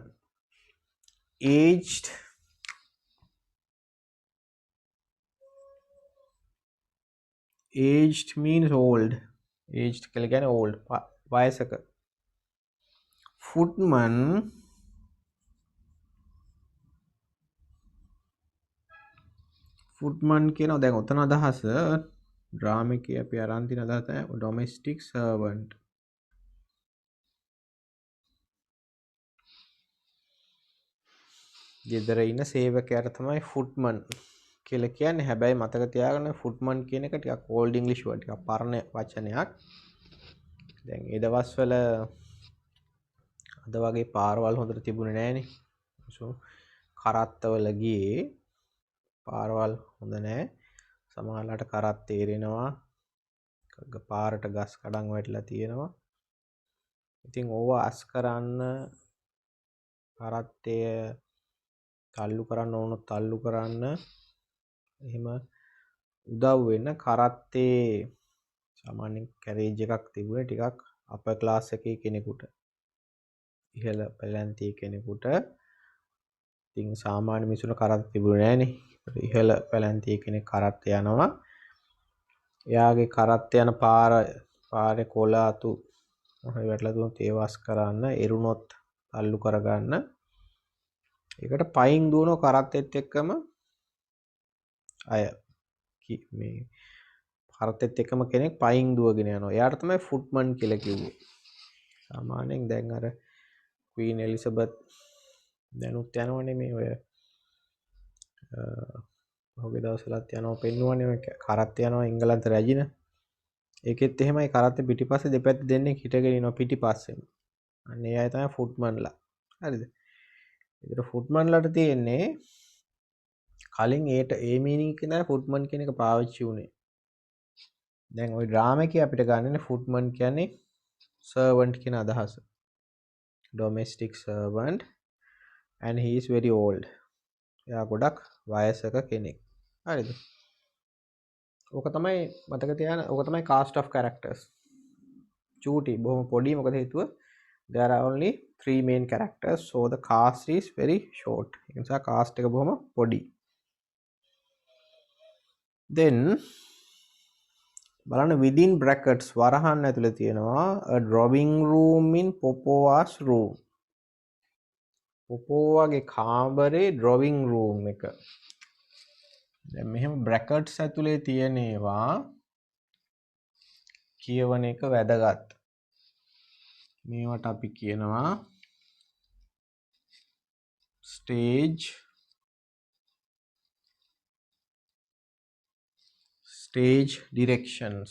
Aged means old. Aged කියලා කියන්නේ old. වයසක. Footman කියනවා දැන් ඔතන අදහස ඩ්‍රාම එකේ අපි අරන් තියෙන අදහස තමයි domestic servant. ගෙදර ඉන්න සේවකයාට තමයි footman කියලා කියන්නේ. හැබැයි මතක තියාගන්න footman කියන එක ටිකක් old English word ටිකක් පරණ වචනයක්. දැන් ඒ දවස්වල අද වගේ පාරවල් හොඳට තිබුණේ නැහනේ. so කරත්තවල ගියේ පාරවල් හොඳ නැහැ. සමහරලාට කරත් තේරෙනවා. පාරට ගස් කඩන් වැටිලා තියෙනවා. ඉතින් ඕවා අස් කරන්න කරත්තය තල්ලු කරන්න ඕනොත් තල්ලු කරන්න එහෙම උදව් වෙන්න කරත්තේ සාමාන්‍යයෙන් කැරේජ් එකක් තිබුණේ ටිකක් අපර් ක්ලාස් එකේ කෙනෙකුට. ඉහළ පැලැන්තියේ කෙනෙකුට. ඉතින් සාමාන්‍ය මිනිසුන්ට කරත් තිබුණේ නැහනේ. ඉහළ පැලැන්තියේ කෙනෙක් කරත් යනවා. එයාගේ කරත් යන පාරේ කොළ අතු මොහේ වැටලා දුන්නොත් ඒවස් කරන්න, එරුණොත් තල්ලු කරගන්න. ඒකට පයින් දුවන කරත්තෙත් එක්කම අය මේ කරත්තෙත් එක්කම කෙනෙක් පයින් දුවගෙන යනවා. එයාට තමයි ෆුට්මන් කියලා කිව්වේ. සාමාන්‍යයෙන් දැන් අර ක්වීන් එලිසබෙත් දැනුත් යනවනේ මේ ඔය ඔහුගේ දවස්වලත් යනවා පෙන්නුවනේ මේ කරත් යනවා එංගලන්ත රැජින. ඒකෙත් එහෙමයි කරත්තේ පිටිපස්සේ දෙපැත්ත දෙන්නේ හිටගෙන ඉනවා පිටිපස්සෙම. අන්න ඒ අය තමයි ෆුට්මන්ලා. හරිද? ඒතර ෆුට්මන්ලාට තියෙන්නේ කලින් ඒ මීනින් එක තමයි ෆුට්මන් කියන එක පාවිච්චි වුනේ. දැන් ওই ඩ්‍රාමා එකේ අපිට ගන්නනේ ෆුට්මන් කියන්නේ servant කියන අදහස. domestic servant and he is very old. එයා ගොඩක් වයසක කෙනෙක්. හරිද? ඕක තමයි මතක තියාගන්න. ඕක තමයි cast of characters. චූටි බොහොම පොඩි මොකද හේතුව there are only 3 main characters so the cast is very short. ඒ නිසා cast එක බොහොම පොඩි. then බලන්න within brackets වරහන් ඇතුලේ තියෙනවා a drawing room in Popova's room. පොපෝවාගේ කාමරේ drawing room එක. දැන් මෙහෙම brackets ඇතුලේ තියෙනවා කියවන එක වැදගත්. මේවට අපි කියනවා stage directions.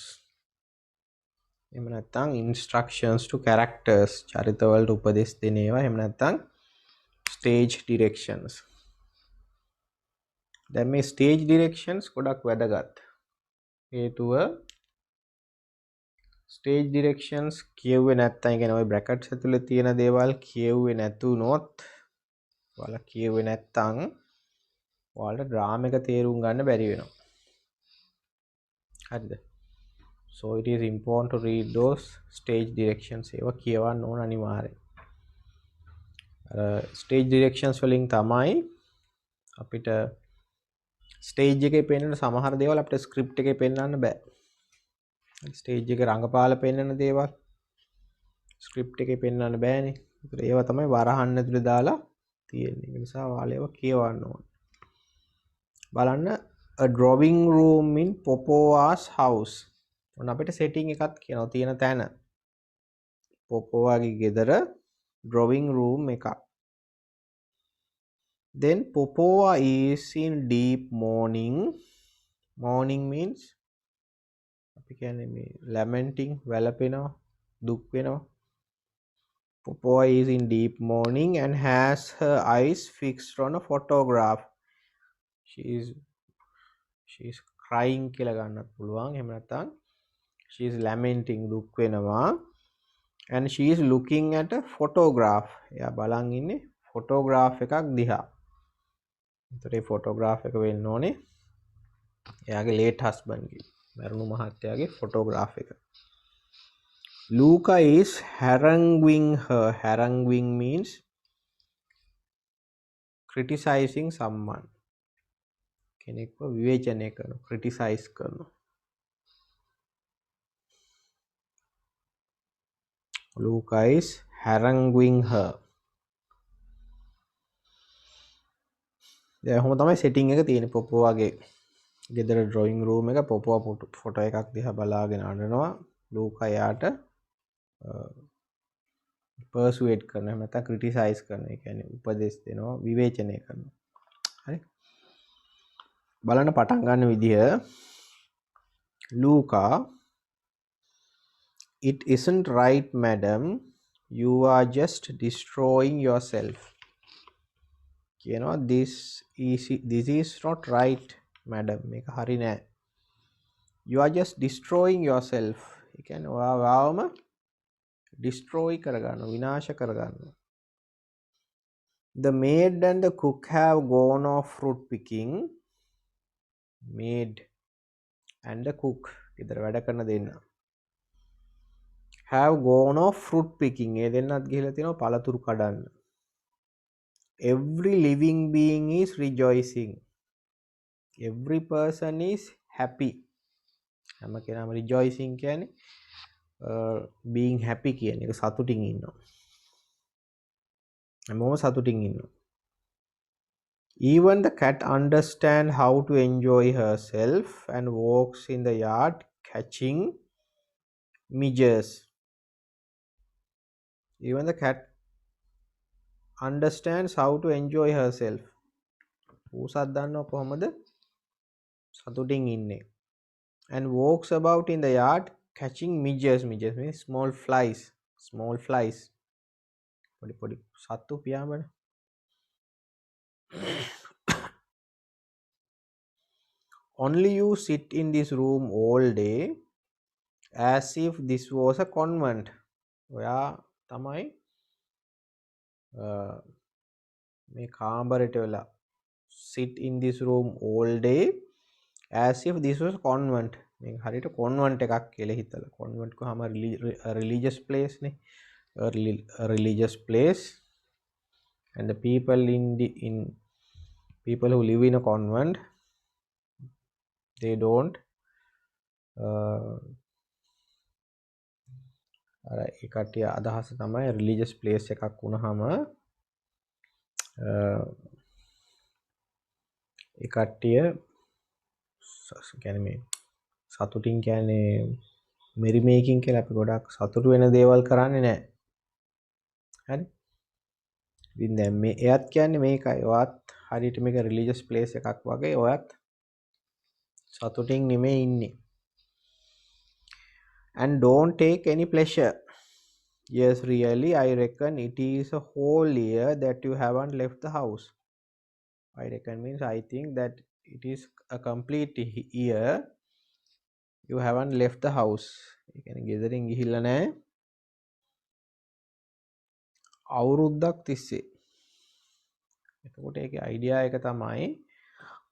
එහෙම නැත්නම් instructions to characters. චරිතවලට උපදෙස් දෙන ඒවා. එහෙම නැත්නම් stage directions. දැන් මේ stage directions ගොඩක් වැදගත්. හේතුව stage directions කියුවේ නැත්නම් ඒ කියන්නේ ওই brackets ඇතුලේ තියෙන දේවල් කියුවේ නැතුනොත් ඔයාලා කියුවේ නැත්නම් ඔයාලට ඩ්‍රාම එක තේරුම් ගන්න බැරි වෙනවා. හරිද? so it is important to read those stage directions. ඒවා කියවන්න ඕන අනිවාර්යෙන්. stage directions වලින් තමයි අපිට stage එකේ පෙන්වන සමහර දේවල් අපිට script එකේ පෙන්වන්න බෑ. stage එකේ රංගපාල පෙන්වන දේවල් script එකේ පෙන්වන්න බෑනේ. ඒතර ඒවා තමයි වරහන් ඇතුලේ දාලා තියෙන්නේ. ඒ නිසා ඔයාලා ඒවා කියවන්න ඕන. බලන්න a drawing room in Popova's house. ඔන්න අපිට setting එකක් කියනවා තියෙන තැන. පොපෝවාගේ ගෙදර drawing room එකක්. then Popova is in deep mourning. mourning means අපි කියන්නේ මේ lamenting වැළපෙනවා දුක් වෙනවා. Popoa is in deep mourning and has her eyes fixed on a photograph. She is crying කියලා ගන්නත් පුළුවන්. එහෙම නැත්නම් she is lamenting දුක් වෙනවා. And she is looking at a photograph. එයා බලන් ඉන්නේ photograph එකක් දිහා. එතකොට මේ photograph එක වෙන්න ඕනේ එයාගේ late husband ගේ මරුණු මහත්තයාගේ photograph එක. Luca is haranguing her. Haranguing means criticizing someone. කෙනෙක්ව විවේචනය කරනවා, criticize කරනවා. Luca is haranguing her. දැන් ඔහොම තමයි setting එක තියෙන්නේ. පොපෝවාගේ ගෙදර drawing room එක පොපෝවා ෆොටෝ එකක් දිහා බලාගෙන අඬනවා. ලූකා යාට persuade කරනවා. එහෙම නැත්නම් criticize කරනවා. ඒ කියන්නේ උපදෙස් දෙනවා, විවේචනය කරනවා. හරි. බලන්න පටන් ගන්න විදිය Luca, it isn't right, madam. You are just destroying yourself. You know, this is not right, madam. මේක හරි නෑ. You are just destroying yourself. ඒ කියන්නේ ඔයාවම destroy කරගන්නවා, විනාශ කරගන්නවා. The maid and the cook have gone off fruit picking. Maid and the cook, ගෙදර වැඩ කරන දෙන්න, have gone off fruit picking. ඒ දෙන්නත් ගිහලා තියෙනවා පළතුරු කඩන්න. Every living being is rejoicing. Every person is happy. හැම කෙනාම rejoicing කියන්නේ being happy කියන එක, සතුටින් ඉන්නවා. හැමෝම සතුටින් ඉන්නවා. Even the cat understands how to enjoy herself and walks in the yard catching midges. Even the cat understands how to enjoy herself. ඌසත් දන්නවා කොහොමද සතුටින් ඉන්නේ. And walks about in the yard catching midges. Midges means small flies. Small flies. පොඩි සත්තු පියාඹන. Only you sit in this room all day as if this was a convent. ඔයා තමයි මේ කාමරයට වෙලා sit in this room all day as if this was a convent. මේක හරියට convent එකක් කියලා හිතලා. convent කොහම religious place නේ. A religious place, and the people people who live in a convent, they don't අර ඒ කට්ටිය අදහස තමයි religious place එකක් වුණාම ඒ කට්ටිය කියන්නේ මේ සතුටින් කියන්නේ මෙරි මේකින් කියලා අපි ගොඩක් සතුටු වෙන දේවල් කරන්නේ නැහැ. හරි. ඉතින් දැන් මේ එයත් කියන්නේ මේකයි. ඔයත් හරියට මේක religious place එකක් වගේ ඔයත් සතුටින් නෙමෙයි ඉන්නේ. And don't take any pleasure. Yes, really, I reckon it is a whole year that you haven't left the house. I reckon means I think that it is a complete year you haven't left the house. ඒ කියන්නේ ගෙදරින් ගිහිල්ලා නැහැ අවුරුද්දක් තිස්සේ. එතකොට ඒකේ idea එක තමයි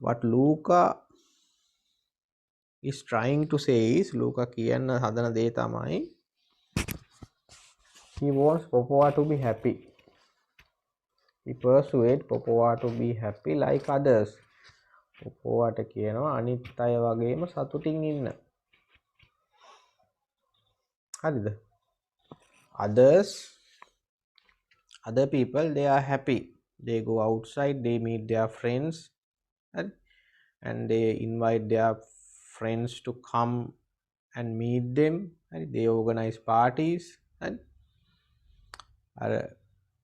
what Luca is trying to say is, Luca කියන්න හදන දේ තමයි he wants Popoa to be happy. He persuade Popoa to be happy like others. Popoaට කියනවා අනිත් අය වගේම සතුටින් ඉන්න. හරිද? Other people, they are happy. They go outside, they meet their friends, and they invite their friends to come and meet them. They organize parties. අර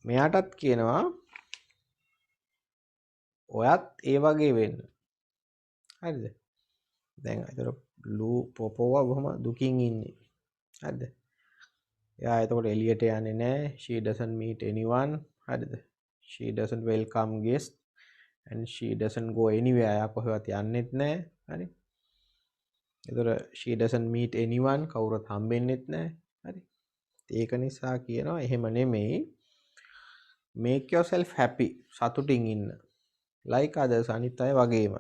මෙයාටත් කියනවා ඔයත් ඒ වගේ වෙන්න. හරිද? දැන් අතර පොපෝවා බොහොම දුකින් ඉන්නේ. හරිද? එයා එතකොට එළියට යන්නේ නැහැ. She doesn't meet anyone. හරිද? She doesn't welcome guests and she doesn't go anywhere. එයා කොහෙවත් යන්නෙත් නැහැ. හරි? එතකොට she doesn't meet anyone. කවුරුත් හම්බෙන්නෙත් නැහැ. හරි? ඒක නිසා කියනවා එහෙම නෙමෙයි. Make yourself happy. සතුටින් ඉන්න. Like others අනිත් අය වගේම.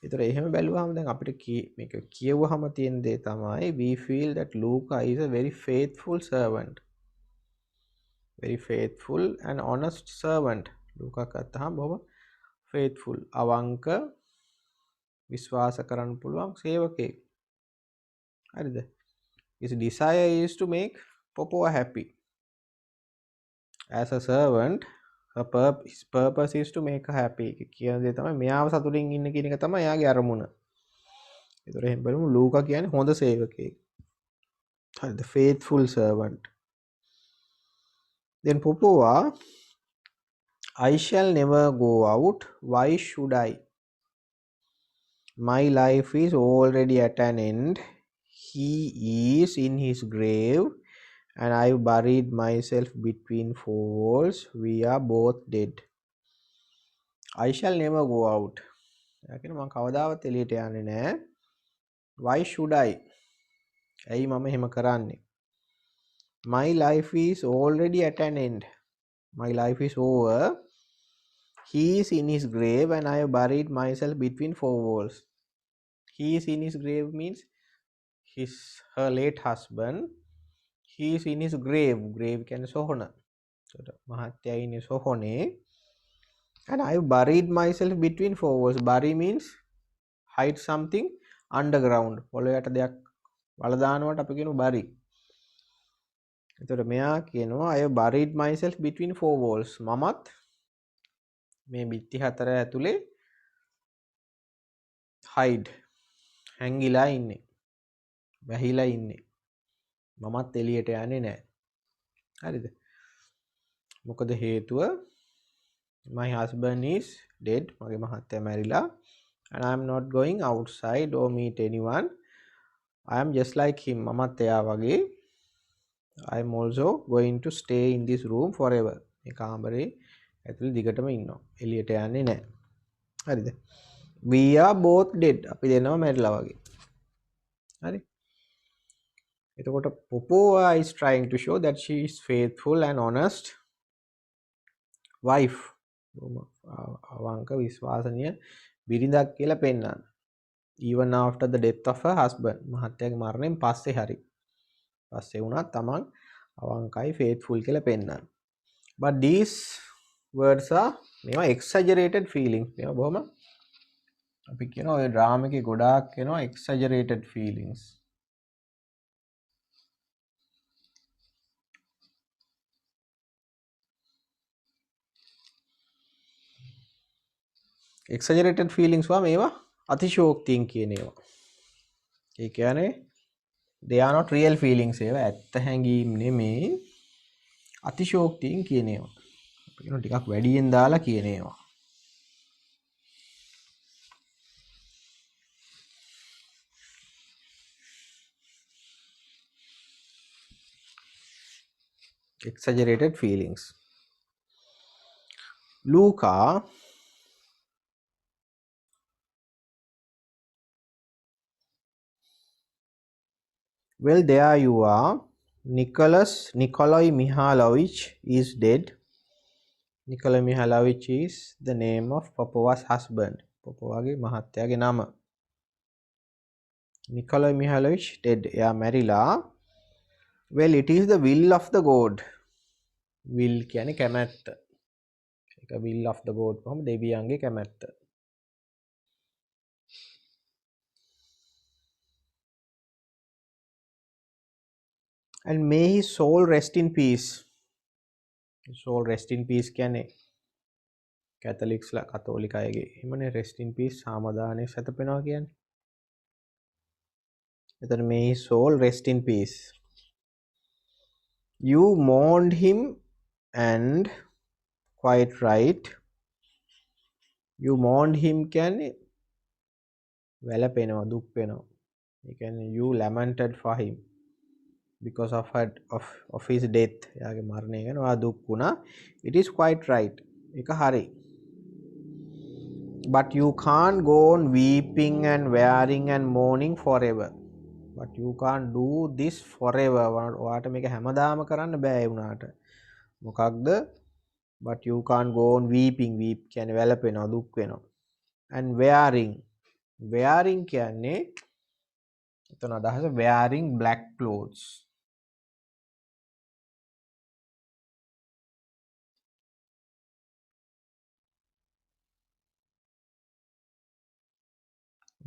ඒතර එහෙම බැලුවාම දැන් අපිට මේක කියවුවාම තියෙන දේ තමයි we feel that Luca is a very faithful servant. Very faithful and honest servant. Luca ගත්තාම බොහොම faithful අවංක විශ්වාස කරන්න පුළුවන් සේවකයෙක්. හරිද? His desire is to make Popoa happy. As a servant, his purpose is to make her happy. කියන දේ තමයි මෙයාව සතුටින් ඉන්න කියන එක තමයි එයාගේ අරමුණ. ඒතර එහෙම බලමු ලූකා කියන්නේ හොඳ සේවකයෙක්. හරිද? faithful servant. Then Popoa, I shall never go out. Why should I? My life is already at an end. He is in his grave and I buried myself between four walls. We are both dead. I shall never go out. යකින මම කවදාවත් එළියට යන්නේ නැහැ. Why should I? ඇයි මම එහෙම කරන්නේ? My life is already at an end. My life is over. He is in his grave and I have buried myself between four walls. He is in his grave means her late husband. He is in his grave. Grave කියන්නේ සොහොන. මහත්තයා ඉන්නේ සොහොනේ. And I have buried myself between four walls. Bury means hide something underground. පොළොවට දෙයක් වල දානවට අපි කියනවා bury. එතකොට මෙයා කියනවා I have buried myself between four walls. මමත් මේ බිත්ති හතර ඇතුලේ hide හැංගිලා ඉන්නේ. වැහිලා ඉන්නේ. මමත් එළියට යන්නේ නැහැ. හරිද? මොකද හේතුව my husband is dead. මගේ මහත්තයා මැරිලා. And I am not going outside or meet anyone. I am just like him. මමත් එයා වගේ. I am also going to stay in this room forever. මේ කාමරේ ඇතුලේ දිගටම ඉන්නවා. එළියට යන්නේ නැහැ. හරිද? We are both dead. අපි දෙන්නම මැරිලා වගේ. හරි? එතකොට Popoa is trying to show that she is faithful and honest wife. අවංක විශ්වාසනීය බිරිඳක් කියලා පෙන්නන. Even after the death of her husband. මහත්තයාගේ මරණයෙන් පස්සේ හරි. පස්සේ වුණත් තමන් අවංකයි faithful කියලා පෙන්නන. But these words are මේවා exaggerated feelings. මේවා බොහොම අපි කියනවා ඔය ඩ්‍රාමා එකේ ගොඩාක් කියනවා exaggerated feelings. exaggerated feelings වා මේවා අතිශෝක්තියෙන් කියන ඒවා. ඒ කියන්නේ they are not real feelings. ඒවා ඇත්ත හැඟීම් නෙමේ අතිශෝක්තියෙන් කියන ඒවා. අපි කියනවා ටිකක් වැඩියෙන් දාලා කියන ඒවා. exaggerated feelings. Luca well, there you are. Nikolai Mihailovich is dead. Nikolai Mihailovich is the name of Popova's husband. Popovaගේ මහත්තයාගේ නම. Nikolai Mihailovich dead. එයා මැරිලා. Well, it is the will of the god. Will කියන්නේ කැමැත්ත. ඒක will of the god කොහොම දෙවියන්ගේ කැමැත්ත. And may his soul rest in peace. His soul rest in peace කියන්නේ කැතලික්ස්ලා කතෝලික අයගේ එහෙමනේ rest in peace සාමදානයේ සැතපෙනවා කියන්නේ. එතන may his soul rest in peace. You mourned him and quite right. You mourned him කියන්නේ වැළපෙනවා දුක් වෙනවා. ඒ කියන්නේ you lamented for him. because of his death. එයාගේ මරණය ගැන ඔයා දුක් වුණා. It is quite right. ඒක හරි. But you can't go on weeping and wearing and mourning forever. But you can't do this forever. ඔයාට මේක හැමදාම කරන්න බෑ වුණාට. මොකක්ද? But you can't go on weeping. Weep කියන්නේ වැළපෙනවා, දුක් වෙනවා. And wearing කියන්නේ එතන අදහස wearing black clothes.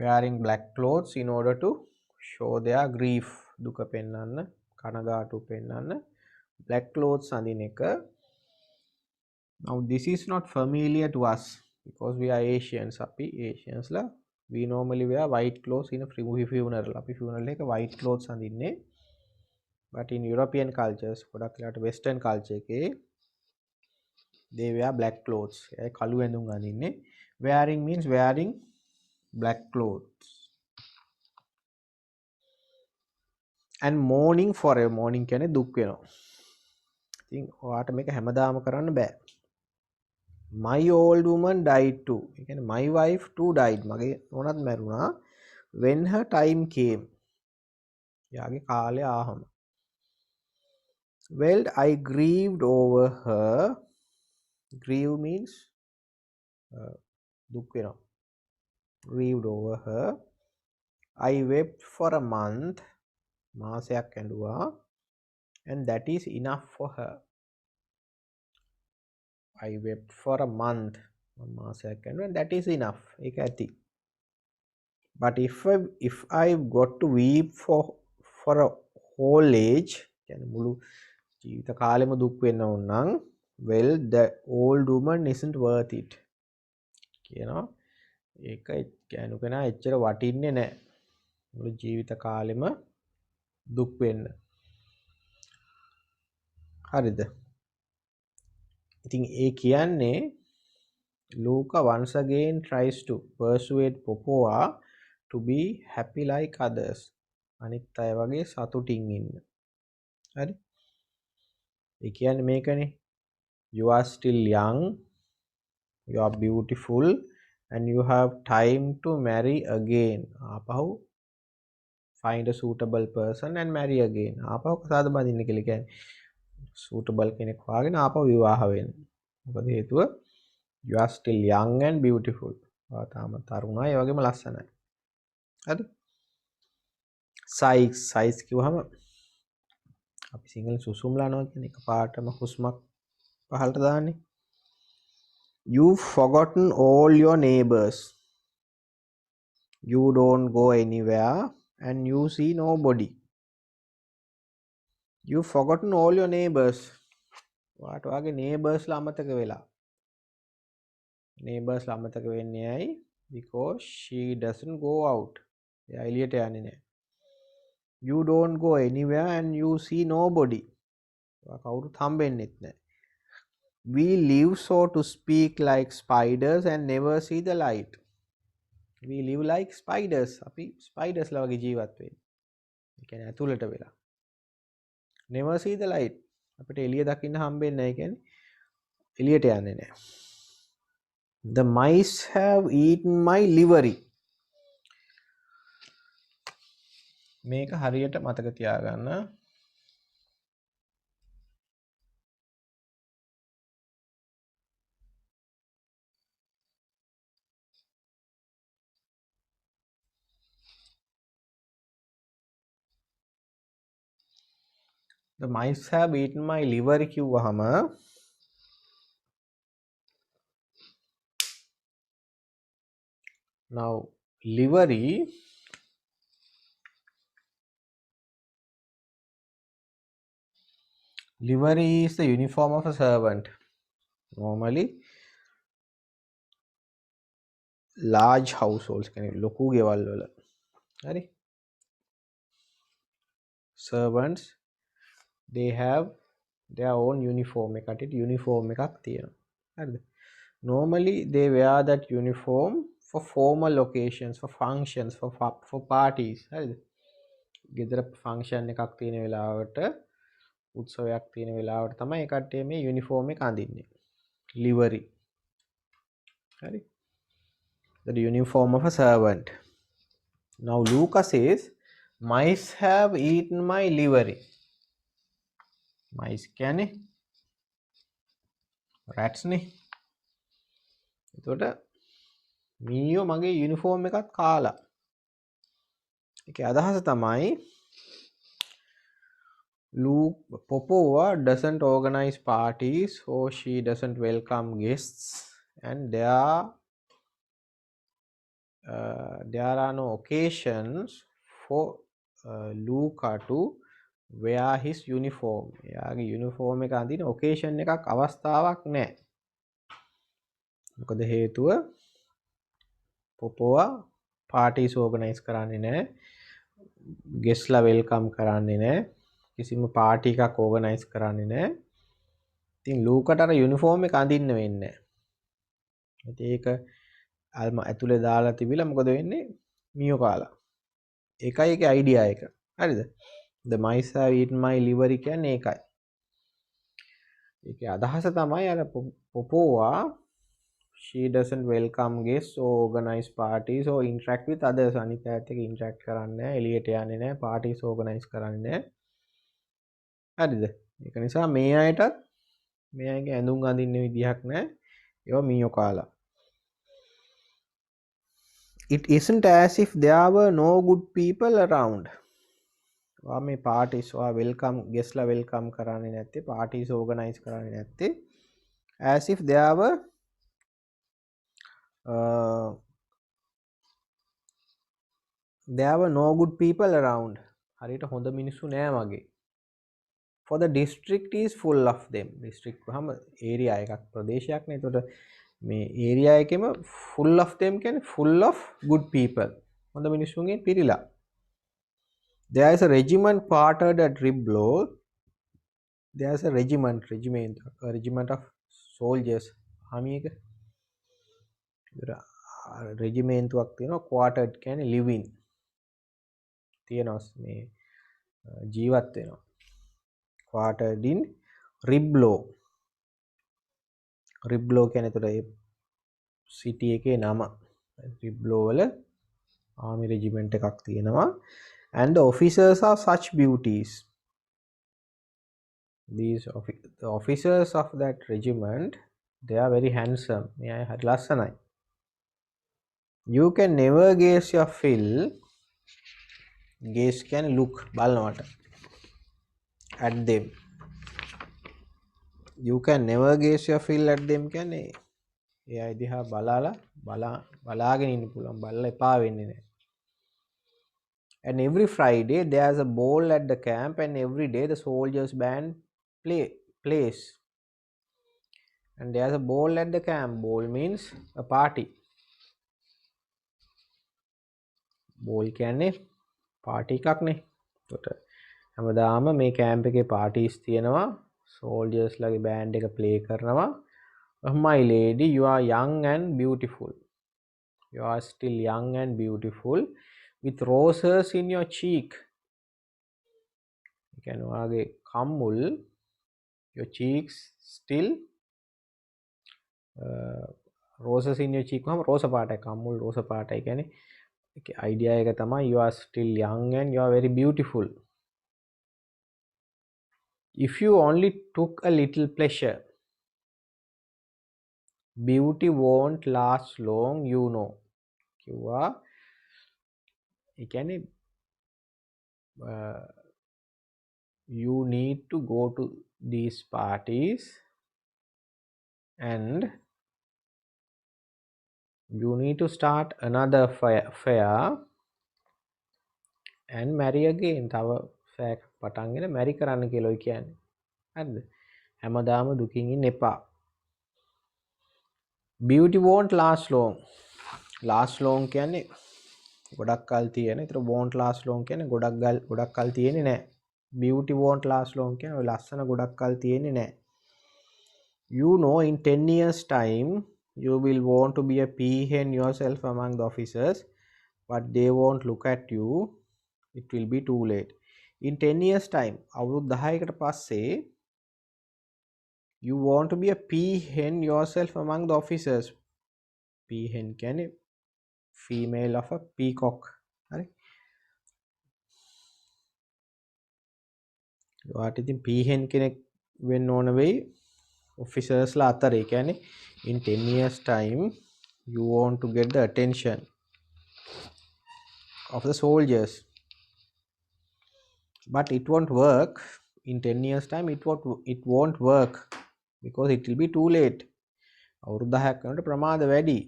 Wearing black clothes in order to show their grief. දුක පෙන්වන්න, කනගාටු පෙන්වන්න black clothes අඳින එක. Now this is not familiar to us because we are Asians. අපි Asians ලා we normally wear white clothes in a funeral. අපි funeral එක white clothes අඳින්නේ. But in European cultures, ගොඩක් වෙලාවට western culture එකේ they wear black clothes. ඒ කළු ඇඳුම් අඳින්නේ. Wearing means wearing black clothes. And mourning forever. Mourning කියන්නේ දුක් වෙනවා. ඉතින් ඔයාට මේක හැමදාම කරන්න බෑ. My old woman died too. ඒ කියන්නේ my wife too died. මගේ නෝනත් මැරුණා. When her time came. යාගේ කාලය ආවම. Well, I grieved over her. Grieve means දුක් වෙනවා. Grieved over her. I wept for a month. මාසයක් ඇඬුවා. And that is enough for her. I wept for a month. මාසයක් ඇඬුවා. And that is enough. ඒක ඇති. But if I've got to weep for a whole age, කියන්නේ මුළු ජීවිත කාලෙම දුක් වෙන්න ඕන නම්, well, the old woman isn't worth it. කියනවා ඒක කියනු කෙනා එච්චර වටින්නේ නැහැ. මුළු ජීවිත කාලෙම දුක් වෙන්න. හරිද? ඉතින් ඒ කියන්නේ Luca once again tries to persuade Popoa to be happy like others. අනිත් අය වගේ සතුටින් ඉන්න. හරි? ඒ කියන්නේ මේකනේ. You are still young, you are beautiful and you have time to marry again. ආපහු find a suitable person and marry again. ආපහු කසාද බඳින්න කියලා කියන්නේ suitable කෙනෙක් හොයාගෙන ආපහු විවාහ වෙන්න. මොකද හේතුව you are still young and beautiful. ඔයා තාම තරුණයි ඒ වගේම ලස්සනයි. හරි? size කිව්වහම අපි සිංහලෙන් සුසුම්ලා යනවා කියන එක පාටම හුස්මක් පහළට දාන්නේ. You've forgotten all your neighbors. You don't go anywhere and you see nobody. You've forgotten all your neighbors. ඔයාට ඔයාගේ neighbors ලා අමතක වෙලා. neighbors ලා අමතක වෙන්නේ ඇයි? Because she doesn't go out. එයා එළියට යන්නේ නැහැ. You don't go anywhere and you see nobody. ඔයා කවුරුත් හම්බෙන්නෙත් නැහැ. We live, so to speak, like spiders and never see the light. We live like spiders. අපි spiders ලා වගේ ජීවත් වෙන්නේ. ඒ කියන්නේ ඇතුළට වෙලා. Never see the light. අපිට එළිය දකින්න හම්බෙන්නේ නැහැ. කියන්නේ එළියට යන්නේ නැහැ. The mice have eaten my livery. මේක හරියට මතක තියාගන්න. The mice have eaten my livery කිව්වහම now livery is the uniform of a servant. Normally large households කියන්නේ ලොකු ගෙවල් වල හරි servants they have their own uniform. එකට uniform එකක් තියෙනවා. හරිද? Normally they wear that uniform for formal occasions, for functions, for parties. හරිද? ගෙදර ෆන්ක්ෂන් එකක් තියෙන වෙලාවට උත්සවයක් තියෙන වෙලාවට තමයි ඒ කට්ටිය මේ යුනිෆෝම් එක අඳින්නේ. livery. හරි. The uniform of a servant. Now Luca says, mice have eaten my livery. mice කියන්නේ rats නේ. එතකොට මීයෝ මගේ යුනිෆෝම් එකත් කාලා. ඒකේ අදහස තමයි Popova doesn't organize parties or she doesn't welcome guests, and there are no occasions for Luca to wear his uniform. එයාගේ යුනිෆෝම් එක අඳින ඔකේෂන් එකක් අවස්ථාවක් නැහැ. මොකද හේතුව පොපෝවා පාටිස් ඕගනයිස් කරන්නේ නැහැ. ගෙස්ලා වෙල්කම් කරන්නේ නැහැ. කිසිම පාටි එකක් ඕගනයිස් කරන්නේ නැහැ. ඉතින් ලූකට අර යුනිෆෝම් එක අඳින්න වෙන්නේ නැහැ. ඒක අල්ම ඇතුලේ දාලා තිබිලා මොකද වෙන්නේ? මියෝ කාලා. ඒකයි ඒකේ අයිඩියා එක. හරිද? The mice have eaten my livery කියන්නේ ඒකයි. ඒකේ අදහස තමයි අර පොපෝවා she doesn't welcome guests or organize parties or interact with others. අනිත් අයත් එක්ක interact කරන්නේ නැහැ, එළියට යන්නේ නැහැ, parties organize කරන්නේ නැහැ. හරිද? ඒක නිසා මේ අයටත් මේ අයගේ ඇඳුම් අඳින්න විදිහක් නැහැ. ඒවා මීයෝ කාලා. It isn't as if there were no good people around. වා මේ parties වා welcome guestලා welcome කරන්නේ නැත්තේ, parties organize කරන්නේ නැත්තේ. As if there were no good people around. හරියට හොඳ මිනිස්සු නෑ වගේ. For the district is full of them. district වහම area එකක් ප්‍රදේශයක් නේ. එතකොට මේ area එකෙම full of them කියන්නේ full of good people. හොඳ මිනිස්සුන්ගෙන් පිරීලා. There is a regiment quartered at Riblow. There is a regiment of soldiers. army එක රෙජිමේන්තුවක් තියෙනවා. quartered කියන්නේ living තියෙනවා, මේ ජීවත් වෙනවා. quartered in Riblow. Riblow කියන්නේ එතකොට ඒ සිටි එකේ නම. Riblow වල ආමි රෙජිමන්ට් එකක් තියෙනවා. And the officers are such beauties. These the officers of that regiment, they are very handsome. මේ අය හරි ලස්සනයි. You can never gaze your fill. Gaze can look, බලනවට. At them. You can never gaze your fill at them කියන්නේ ඒ අය දිහා බලාගෙන ඉන්න පුළුවන්. බලලා එපා වෙන්නේ නැහැ. And every Friday there's a ball at the camp, and every day the soldiers band plays. And there's a ball at the camp. Ball means a party. Ball කියන්නේ party එකක් නේ. එතකොට හැමදාම මේ කැම්ප් එකේ parties තියෙනවා. soldiers ලගේ band එක play කරනවා. My lady, you are young and beautiful. You are still young and beautiful with roses in your cheek. You can ඔයාගේ කම්මුල්, your cheeks still roses in your cheek වහම රෝස පාටයි. කම්මුල් රෝස පාටයි කියන්නේ ඒකේ අයිඩියා එක තමයි you are still young and you are very beautiful. If you only took a little pleasure, beauty won't last long, you know. කිව්වා ඒ කියන්නේ you need to go to these parties and you need to start another fair and marry again. තව fair එකක් පටන් ගෙන marry කරන්න කියලා කියන්නේ. හරිද? හැමදාම දුකින් ඉන්න එපා. Beauty won't last long. Last long කියන්නේ ගොඩක් කල් තියෙන. ඒතර won't last long කියන්නේ ගොඩක් කල් තියෙන්නේ නැහැ. Beauty won't last long කියන්නේ ඔය ලස්සන ගොඩක් කල් තියෙන්නේ නැහැ. You know, in 10 years time you will want to be a peahen yourself among the officers, but they won't look at you it will be too late. In 10 years time, අවුරුදු 10කට පස්සේ you want to be a peahen yourself among the officers. Peahen කියන්නේ female of a peacock. හරි. ඔයාට ඉතින් peahen කෙනෙක් වෙන්න ඕන වෙයි officers ලා අතරේ. කියන්නේ in 10 years time you want to get the attention of the soldiers. But it won't work in 10 years time. It won't work because it will be too late. අවුරුදු 10ක් යනකොට ප්‍රමාද වැඩි.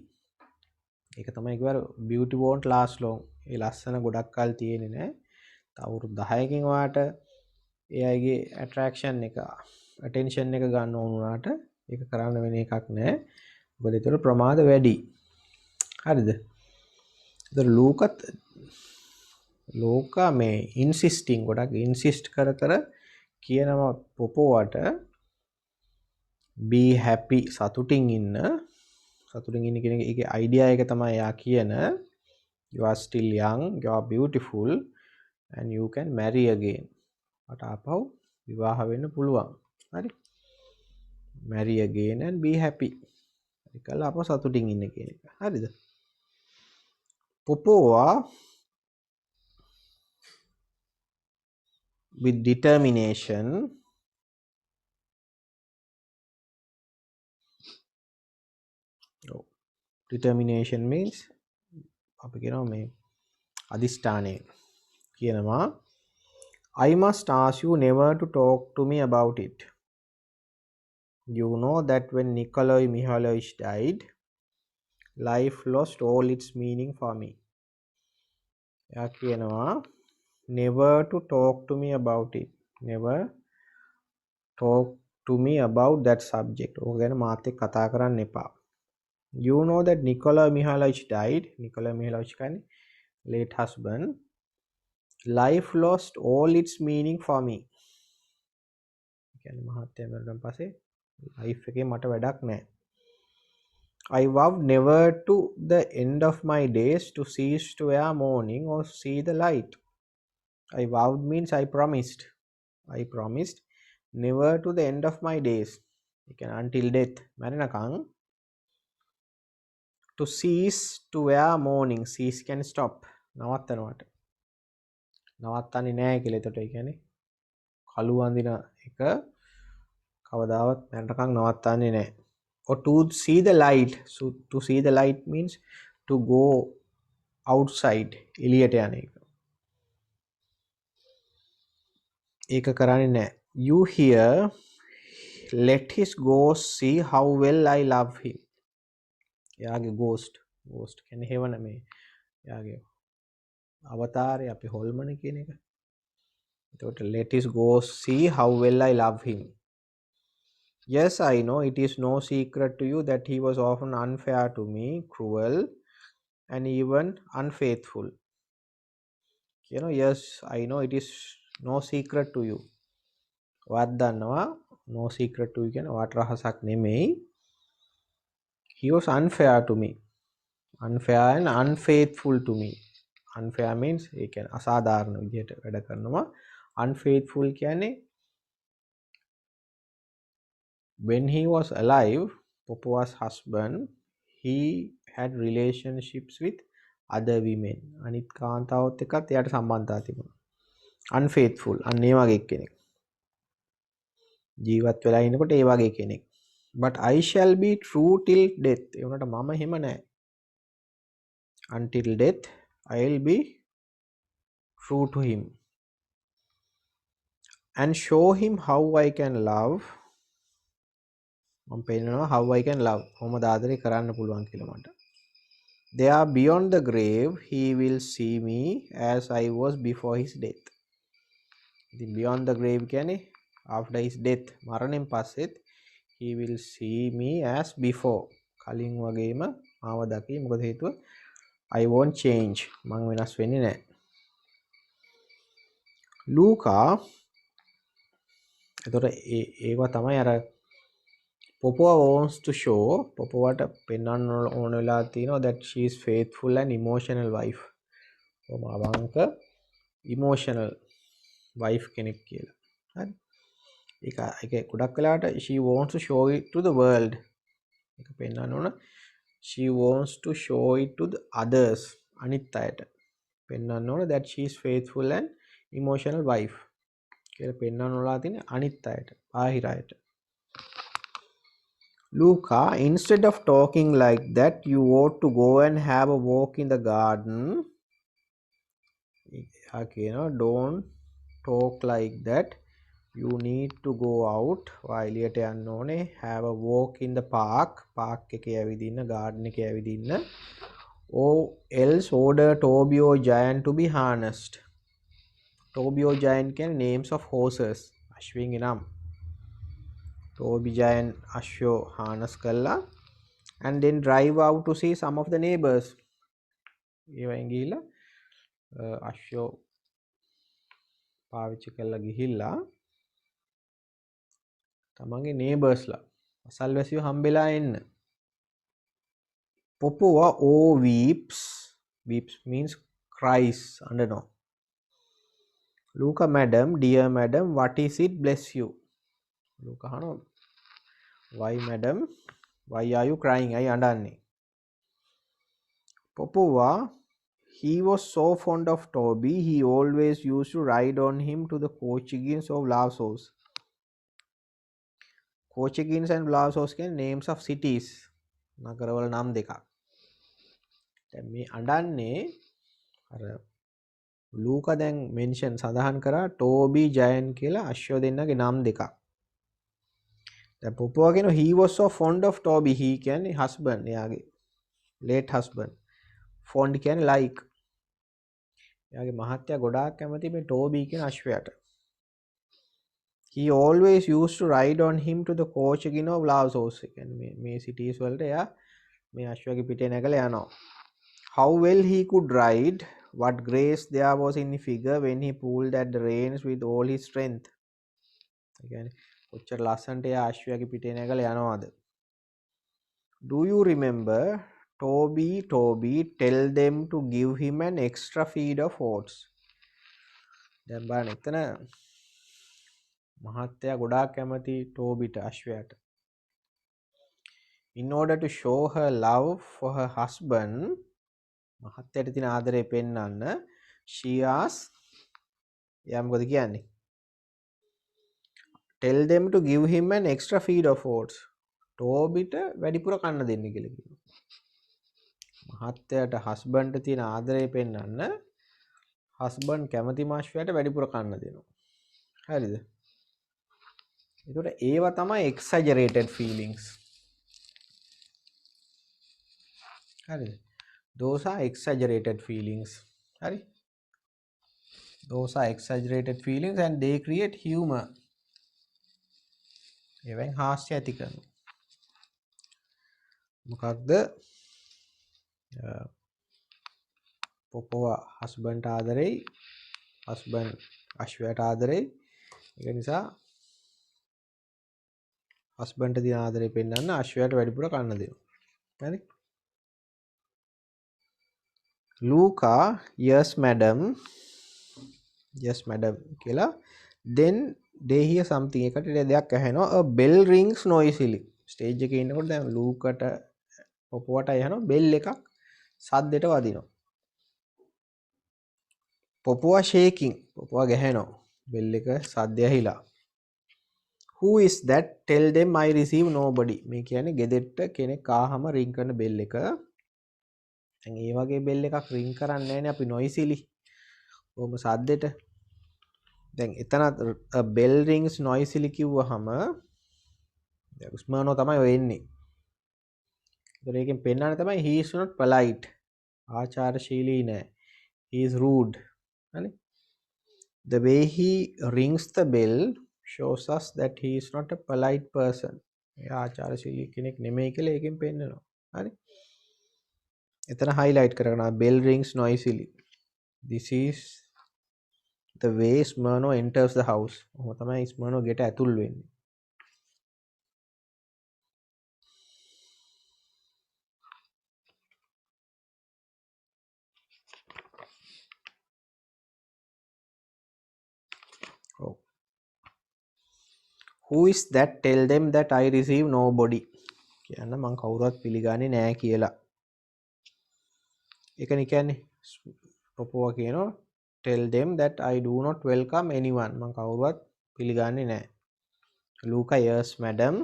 ඒක තමයි කිව්වා beauty won't last long. ඒ ලස්සන ගොඩක් කල් තියෙන්නේ නැහැ. අවුරුදු 10කින් ඔයාට ඒ අයගේ attraction එක attention එක ගන්න ඕන උනාට ඒක කරන්න වෙන එකක් නැහැ. මොකද ඒතර ප්‍රමාද වැඩි. හරිද? ඒතර ලෝකා මේ insisting ගොඩක් insist කර කියනවා පොපෝවට be happy සතුටින් ඉන්න කියන එකේ idea එක තමයි යා කියන you are still young, you are beautiful and you can marry again. අට ආපහු විවාහ වෙන්න පුළුවන්. හරි. marry again and be happy. ඒකල අපව සතුටින් ඉන්න කියන එක. හරිද? පොපෝවා with determination determination means අපි කියනවා මේ අදිෂ්ඨානය කියනවා I must ask you never to talk to me about it. You know that when Nikolai Mihailovich died, life lost all its meaning for me. එයා කියනවා never to talk to me about it. Never talk to me about that subject. ඕක ගැන මාත් එක්ක කතා කරන්න එපා. You know that Nikolai Mihailovich died. Nikolai Mihailovich කියන්නේ late husband. Life lost all its meaning for me. කියන්නේ මහත්තයා මරණයෙන් පස්සේ life එකේ මට වැඩක් නැහැ. I vowed never to the end of my days to cease to wear mourning or see the light. I vowed means I promised. I promised never to the end of my days. You can until death. මරණකම් to cease to wear mourning. Cease can stop. නවත්තනවට. නවත්තන්නේ නැහැ කියලා. එතකොට ඒ කියන්නේ කළු අඳින එක කවදාවත් මරණකම් නවත්තන්නේ නැහැ. Or to see the light. So to see the light means to go outside. එළියට යන එක. ඒක කරන්නේ නැහැ. You hear let his ghost see how well I love him. එයාගේ ghost කියන්නේ හේවන මේ එයාගේ අවතාරය අපි හොල්මන කියන එක. එතකොට let his ghost see how well I love him. Yes, I know it is no secret to you that he was often unfair to me, cruel and even unfaithful. You know, yes, I know it is no secret to you. ඔයාත් දන්නවා no secret to you කියන වාට රහසක් නෙමෙයි. He was unfair to me. Unfair and unfaithful to me. Unfair means ඒ කියන්නේ අසාධාරණ විදිහට වැඩ කරනවා. Unfaithful කියන්නේ when he was alive, Popova's husband, he had relationships with other women. අනිත් කාන්තාවත් එක්කත් එයාට සම්බන්ධතා තිබුණා. Unfaithful. අන්න ඒ වගේ කෙනෙක්. ජීවත් වෙලා ඉන්නකොට ඒ වගේ කෙනෙක්. But I shall be true till death. ඒ උනට මම හිම නැහැ. Until death, I'll be true to him. And show him how I can love. මම පෙන්නනවා how I can love. කොහොමද ආදරේ කරන්න පුළුවන් කියලා මට. There beyond the grave, he will see me as I was before his death. ඉතින් beyond the grave කියන්නේ after his death මරණයෙන් පස්සෙත් he will see me as before. කලින් වගේම මාව දකි. මොකද හේතුව I won't change. මම වෙනස් වෙන්නේ නැහැ. ලූකා එතකොට ඒවා තමයි අර Popova wants to show පොපෝවට පෙන්වන්න ඕන වෙලා තියෙනවා that she is faithful and emotional wife. අවංක emotional wife කෙනෙක් කියලා. හරි. ඒක ගොඩක් වෙලාවට she wants to show it to the world. ඒක පෙන්වන්න ඕන she wants to show it to the others. අනිත් අයට පෙන්වන්න ඕන that she is faithful and emotional wife කියලා පෙන්වන්න ඕනලා තියෙන අනිත් අයට, බාහිර අයට. Luca, instead of talking like that, you ought to go and have a walk in the garden. Okay, no, don't talk like that. You need to go out. එළියට යන්න ඕනේ. Have a walk in the park. Park එකේ ඇවිදින්න, garden එකේ ඇවිදින්න. Or else order Toby or Giant to be harnessed. Toby or Giant කියන්නේ names of horses. අශ්වයන්ගේ නම්. Toby Giant අශ්වය harness කළා. And then drive out to see some of the neighbors. ඒවයින් ගිහිල්ලා අශ්වය පාවිච්චි කරලා ගිහිල්ලා තමන්ගේ neighborsලා අසල්වැසියෝ හම්බෙලා එන්න. Popova weeps. Weeps means cries. No. Luca, madam, dear madam, what is it? Bless you. Luca, hano, why madam? Why are you crying? I understand. Popova, he was so fond of Toby, he always used to ride on him to the Portuguese of Lavsos. Portuguese and Lavsos can names of cities. නගරවල නම් දෙකක්. දැන් මේ අඬන්නේ අර ලූකා දැන් mention සඳහන් කරා Tobey Jayan කියලා අශ්ව දෙන්නගේ නම් දෙකක්. දැන් පොපුවා කියන he was so fond of Toby. he කියන්නේ husband එයාගේ late husband. fond කියන්නේ like. එයාගේ මහත්තයා ගොඩාක් කැමති මේ ටෝබි කියන අශ්වයාට. he always used to ride on him to the Portuguese of Lavsos. කියන්නේ මේ cities වලට එයා මේ අශ්වයාගේ පිටේ නැගලා යනවා. How well he could ride, what grace there was in his figure when he pulled at the reins with all his strength. Again, කොච්චර ලස්සනට එයා අශ්වයාගේ පිටේ නැගලා යනවාද. Do you remember Toby, tell them to give him an extra feed of oats. දැන් බලන්න එතන මහත්තයා ගොඩාක් කැමති ටෝබිට අශ්වයාට. In order to show her love for her husband, මහත්තයාට තියෙන ආදරය පෙන්වන්න she asked එයා මොකද කියන්නේ? Tell them to give him an extra feed of oats. ටෝබිට වැඩිපුර කන්න දෙන්න කියලා කිව්වා. මහත්තයාට හස්බන්ඩ්ට තියෙන ආදරය පෙන්වන්න හස්බන්ඩ් කැමති මාශ්වයාට වැඩිපුර කන්න දෙනවා. හරිද? ඒකට ඒවා තමයි exaggerated feelings. හරිද? Those are exaggerated feelings. Hari? Those are exaggerated feelings and they create humor. Even හාස්‍ය ඇති කරනවා. මොකක්ද? පොපෝවා හස්බන්ඩ්ට ආදරෙයි, හස්බන්ඩ් අශ්වයාට ආදරෙයි. ඒක නිසා හස්බන්ඩ්ට තියෙන ආදරේ පෙන්වන්න අශ්වයාට වැඩිපුර කන්න දෙනවා. හරි? Luca, yes madam කියලා. Then they hear something. එකට දෙයක් ඇහෙනවා. A bell rings noisily. Stage එකේ ඉන්නකොට දැන් ලූකට පොපුවට ඇහෙනවා බෙල් එකක් සද්දෙට වදිනවා. පොපුවා shaking. පොපුවා ගැහෙනවා. බෙල් එක සද්දය ඇහිලා. Who is that? Tell them I receive nobody. මේ කියන්නේ ගෙදෙට්ට කෙනෙක් ආවම රින් කරන බෙල් එක. දැන් ඒ වගේ බෙල් එකක් රින් කරන්නේ නැහැනේ අපි noisily. කොහොම සද්දෙට. දැන් එතන bell rings noisily කිව්වහම දැන් උස්මානෝ තමයි ඔය එන්නේ. ඒතර ඒකෙන් පෙන්නන්නේ තමයි he is not polite. ආචාරශීලී නෑ. He is rude. හරි? The way he rings the bell shows us that he is not a polite person. එයා ආචාරශීලී කෙනෙක් නෙමෙයි කියලා ඒකෙන් පෙන්නනවා. හරි? එතන highlight කරගන්නවා bell rings noisily. This is the way Smyrno enters the house. ඔහොම තමයි Smyrno ගෙට ඇතුල් වෙන්නේ. who is that? Tell them that I receive nobody. කියන්න මං කවුරුවත් පිළිගන්නේ නැහැ කියලා. ඒකනේ කියන්නේ පොපුවා කියනවා tell them that I do not welcome anyone. මං කවුරුවත් පිළිගන්නේ නැහැ. Luca, yes madam.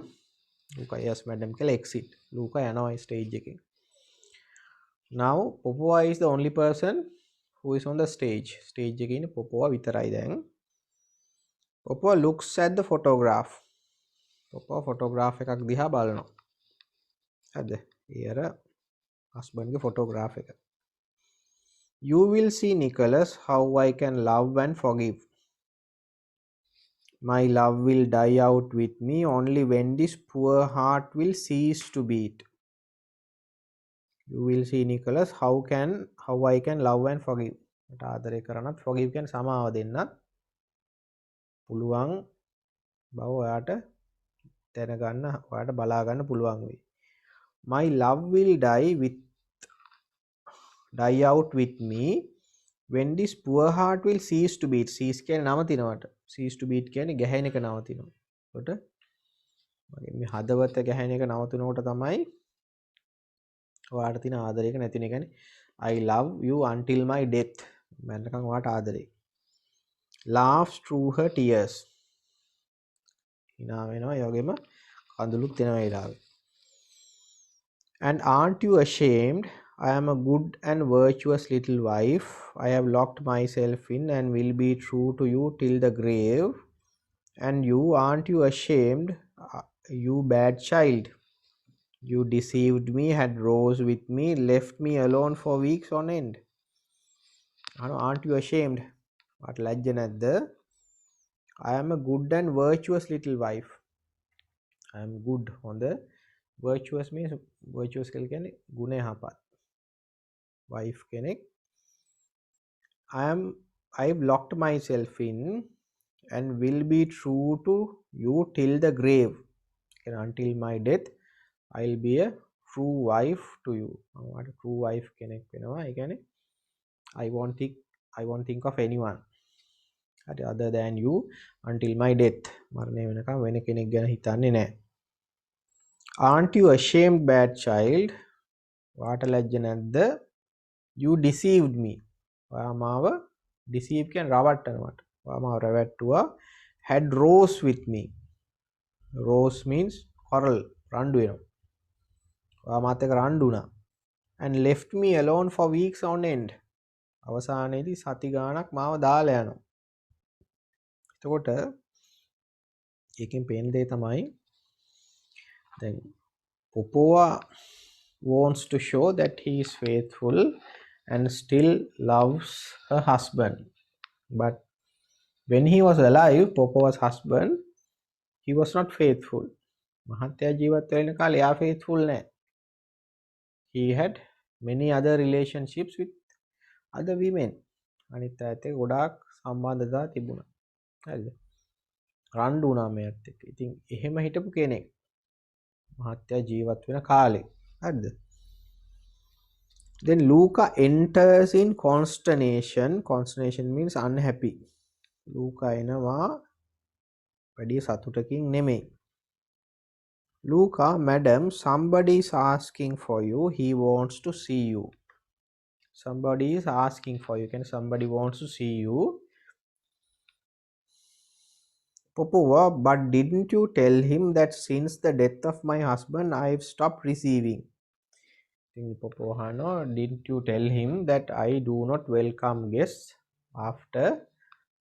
Luca, yes madam කියලා exit. Luca යනවා stage එකෙන්. Now Popova is the only person who is on the stage. Stage එකේ ඉන්නේ Popova විතරයි දැන්. Popova looks at the photograph. Popova photograph එකක් දිහා බලනවා. හරිද? ඒ අර husband ගේ photograph එක. You will see, Nicholas, how I can love and forgive. My love will die out with me only when this poor heart will cease to beat. You will see, Nicholas, how I can love and forgive. මට ආදරය කරනත් forgive කියන්නේ සමාව දෙන්නත් පුළුවන් බව ඔයාට දැනගන්න ඔයාට බලා ගන්න පුළුවන් වෙයි. My love will die out with me when this poor heart will cease to beat. Cease කියන්නේ නවතිනවට. Cease to beat කියන්නේ ගැහෙන එක නවතිනවා. එතකොට මගේ මේ හදවත ගැහෙන එක නවතිනකොට තමයි ඔයාට තියෙන ආදරයක නැතින එකනේ. I love you until my death. මන්නකම් ඔයාට ආදරේ. Laughs through her tears. hina වෙනවා ඒ වගේම කඳුළුත් එනවා ඒ ලාවේ. And aren't you ashamed? I am a good and virtuous little wife. I have locked myself in and will be true to you till the grave. And you, aren't you ashamed? You bad child. You deceived me, had rose with me, left me alone for weeks on end. Aren't you ashamed? What ලැජ්ජ නැද්ද? I am a good and virtuous little wife. I am good on the virtuous means virtuous කියන්නේ ගුණ යහපත්. Wife කෙනෙක්. I've locked myself in and will be true to you till the grave. And until my death I'll be a true wife to you. What a true wife කෙනෙක් වෙනවා. ඒ කියන්නේ I won't think of anyone other than you until my death. මරණය වෙනකම් වෙන කෙනෙක් ගැන හිතන්නේ නැහැ. Aren't you ashamed, bad child? වාට ලැජ්ජ නැද්ද? You deceived me. ඔයා මාව deceive කියන්නේ රවට්ටනවට. ඔයා මාව රැවට්ටුවා. Had rose with me. Rose means quarrel, රණ්ඩු වෙනවා. ඔයා මාත් එක්ක රණ්ඩු වුණා. And left me alone for weeks on end. අවසානයේදී සති ගාණක් මාව දාලා යනවා. එතකොට ඒකෙන් පේන දේ තමයි දැන් Popova wants to show that he is faithful and still loves her husband. But when he was alive, Popova's husband, he was not faithful. මහත්තයා ජීවත් වෙන කාලේ එයා faithful නැහැ. He had many other relationships with other women. අනිත් අයත් එක්ක ගොඩාක් සම්බන්ධතා තිබුණා. හරිද? රණ්ඩු වුණා මේත් එක්ක. ඉතින් එහෙම හිටපු කෙනෙක් මහත්තයා ජීවත් වෙන කාලේ. හරිද? Then Luca enters in consternation. Consternation means unhappy. Luca එනවා වැඩි සතුටකින් නෙමෙයි. Luca, madam, somebody is asking for you. He wants to see you. Somebody is asking for you. Can somebody wants to see you? Popova, but didn't you tell him that since the death of my husband, I've stopped receiving? Popova, no, didn't you tell him that I do not welcome guests after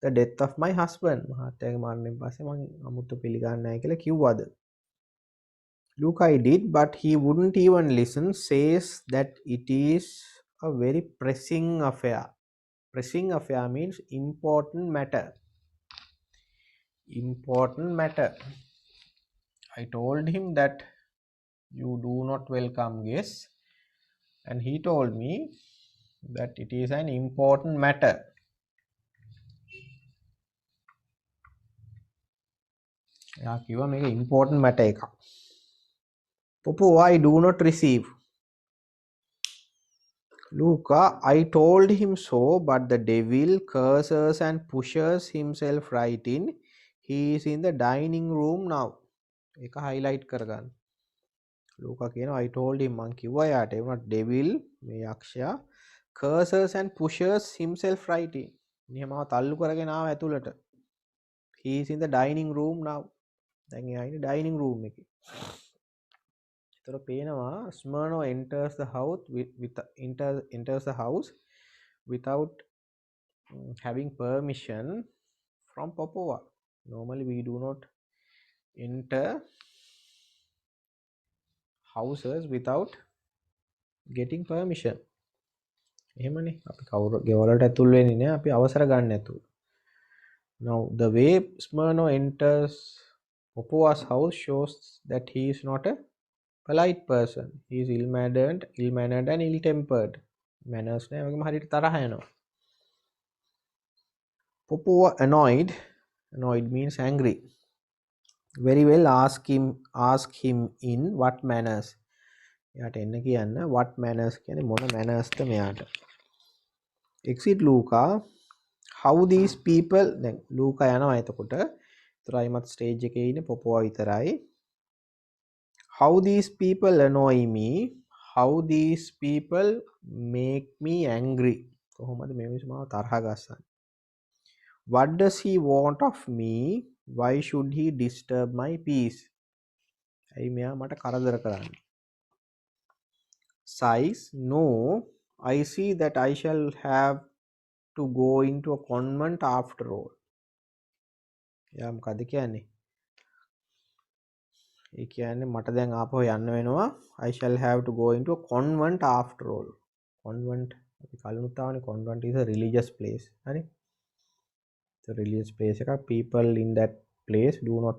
the death of my husband? මහත්තයාගේ මරණයෙන් පස්සේ මම අමුතු පිළිගන්නේ නැහැ කියලා කිව්වද? Luke, I did, but he wouldn't even listen. Says that it is a very pressing affair. Pressing affair means important matter. Important matter. I told him that you do not welcome guests, and he told me that it is an important matter. එයා කිව්වා මේක important matter එකක්. Popova, I do not receive. Luca, I told him so, but the devil curses and pushes himself right in. he is in the dining room now. ඒක highlight කරගන්න. ලූකා කියනවා I told him මං කිව්වා යාට ඒ වුණා devil මේ යක්ෂයා curses and pushes himself right in. නියමව තල්ලු කරගෙන ආව ඇතුළට. He is in the dining room now. දැන් එයා ඉන්නේ dining room එකේ. ඒතර පේනවා Smirno enters the house enters the house without having permission from Popova. Normally we do not enter houses without getting permission. එහෙමනේ අපි කවුරු ගෙවලට ඇතුල් වෙන්නේ නැහැ අපි අවසර ගන්න නැතුව. Now the way Smirno enters Popova's house shows that he is not a polite person. He is ill-mannered and ill-tempered. Manners නැහැ වගේම හරියට තරහ යනවා. Popova annoyed means angry. Very well, ask him in what manners. එයාට එන්න කියන්න what manners කියන්නේ මොන manners ද මෙයාට. Exit Luca. How these people දැන් ලූකා යනවා එතකොට ඉතරයිමත් ස්ටේජ් එකේ ඉන්නේ පොපෝවා විතරයි. How these people annoy me. How these people make me angry. කොහොමද මේ මිනිස්සු මාව තරහ ගස්සන්නේ. What does he want of me? Why should he disturb my peace? ඇයි මෙයා මට කරදර කරන්නේ? Sighs, no, I see that I shall have to go into a convent after all. එයා මොකද කියන්නේ? ඒ කියන්නේ මට දැන් ආපහු යන්න වෙනවා. I shall have to go into a convent after all. Convent අපි කලිනුත් ආවනේ convent is a religious place. හරි? The religious place එකක් people in that place do not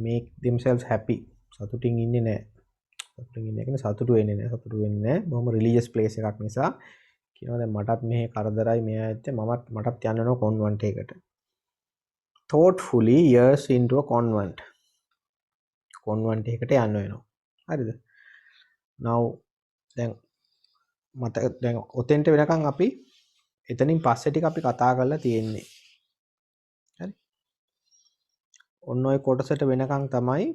make themselves happy. සතුටින් ඉන්නේ නැහැ. සතුටින් ඉන්නේ කියන්නේ සතුටු වෙන්නේ නැහැ. සතුටු වෙන්නේ නැහැ. බොහොම religious place එකක් නිසා කියනවා දැන් මටත් මෙහෙ කරදරයි මෙයා ඇත්තේ මටත් යන්න ඕන convent එකකට. Thoughtfully years into a convent. convent එකකට යන්න වෙනවා. හරිද? Now දැන් ඔතෙන්ට වෙනකන් අපි එතනින් පස්සේ ටික අපි කතා කරලා තියෙන්නේ. හරි? ඔන්න ඔය කොටසට වෙනකන් තමයි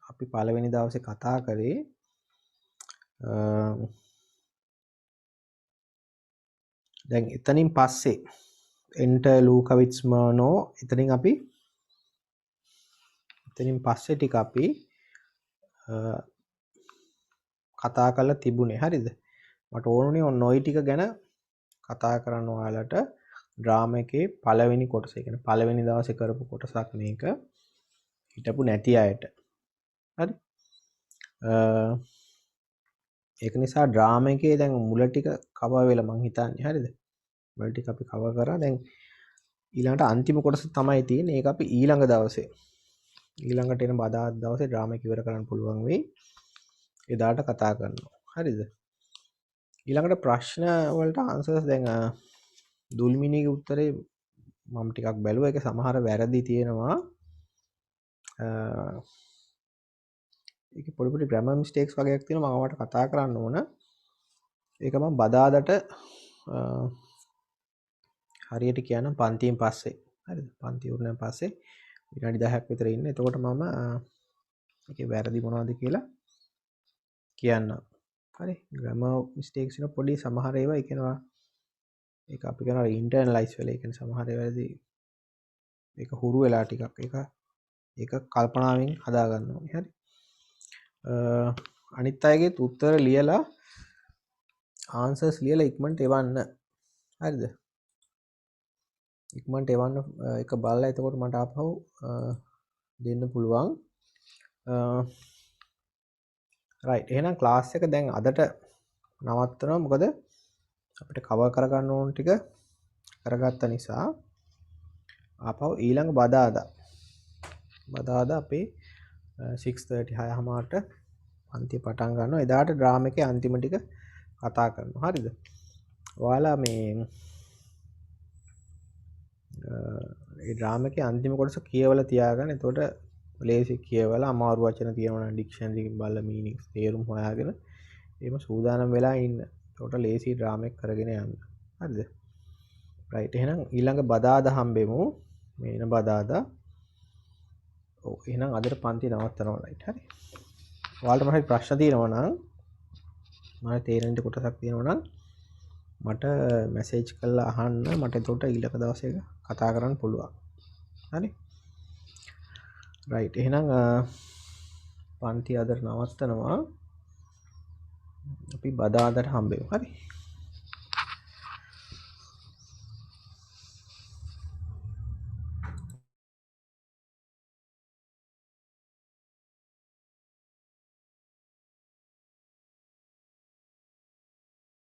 අපි පළවෙනි දවසේ කතා කරේ. දැන් එතනින් පස්සේ enter Luca with Smirno එතනින් පස්සේ ටික අපි කතා කරලා තිබුණේ. හරිද? මට ඕනුනේ ඔන්න ඔය ටික ගැන කතා කරන්න ඔයාලට ඩ්‍රාමා එකේ පළවෙනි කොටස. ඒ කියන්නේ පළවෙනි දවසේ කරපු කොටසක් මේක. හිටපු නැති අයට. හරි? ඒක නිසා ඩ්‍රාමා එකේ දැන් මුල ටික කවර් වෙලා මං හිතන්නේ. හරිද? මුල ටික අපි කවර් කරා. දැන් ඊළඟට අන්තිම කොටස තමයි තියෙන්නේ. ඒක අපි ඊළඟ දවසේ ඊළඟට එන බදාත් දවසේ ඩ්‍රාමා එක ඉවර කරන්න පුළුවන් වෙයි. එදාට කතා කරනවා. හරිද? ඊළඟට ප්‍රශ්න වලට ආන්සර්ස් දැන් දුල්මිනීගේ උත්තරේ මම ටිකක් බැලුවා. ඒක සමහර වැරදි තියෙනවා. ඒකේ පොඩි ග්‍රැමර් මිස්ටේක්ස් වගේක් තියෙනවා. මම ඔයාලට කතා කරන්න ඕන. ඒක මම බදාදට හරියට කියන්නම් පන්තියෙන් පස්සේ. හරිද? පන්ති උරුණෙන් පස්සේ විනාඩි 10ක් විතර ඉන්න. එතකොට මම ඒකේ වැරදි මොනවද කියලා කියන්නම්. හරි? ග්‍රැමර් මිස්ටේක්ස් වෙන පොඩි සමහර ඒවා ඒ කියනවා ඒක අපි කරනවා ඉන්ටර්නලයිස් වෙලා. ඒ කියන්නේ සමහර ඒවාදී ඒක හුරු වෙලා ටිකක් ඒක කල්පනාවෙන් හදා ගන්න ඕනේ. හරි? අනිත් අයගේ උත්තර ලියලා ආන්සර්ස් ලියලා ඉක්මනට එවන්න. හරිද? ඉක්මනට එවන්න එක බලලා එතකොට මට ආපහු දෙන්න පුළුවන්. රයිට්. එහෙනම් ක්ලාස් එක දැන් අදට නවත්තනවා. මොකද අපිට කවර් කරගන්න ඕන ටික කරගත්ත නිසා ආපහු ඊළඟ බදාදා අපේ 6:30 6:00ට පන්තිය පටන් ගන්නවා. එදාට ඩ්‍රාමා එකේ අන්තිම ටික කතා කරනවා. හරිද? ඔයාලා මේ ඒ ඩ්‍රාමා එකේ අන්තිම කොටස කියවලා තියාගන්න. එතකොට ලේසි කියවලා අමාරු වචන තියෙනවා නම් ඩික්ෂනරි එකෙන් බලලා මීනින්ග්ස් තේරුම් හොයාගෙන එහෙම සූදානම් වෙලා ඉන්න. එතකොට ලේසි ඩ්‍රාමා එක කරගෙන යන්න. හරිද? රයිට් එහෙනම් ඊළඟ බදාදා හම්බෙමු මේන බදාදා ඔව් එහෙනම් අදට පන්ති නවත්තනවා රයිට් හරි ඔයාලට මොකක්ද ප්‍රශ්න තියෙනවා නම් මට තේරෙන කොටසක් තියෙනවා නම් මට මැසේජ් කරලා අහන්න මට එතකොට ඊළඟ දවසේ කතා කරන්න පුළුවන් හරි රයිට් එහෙනම් පන්ති අදට නවත්තනවා අපි බදාදට හම්බෙමු හරි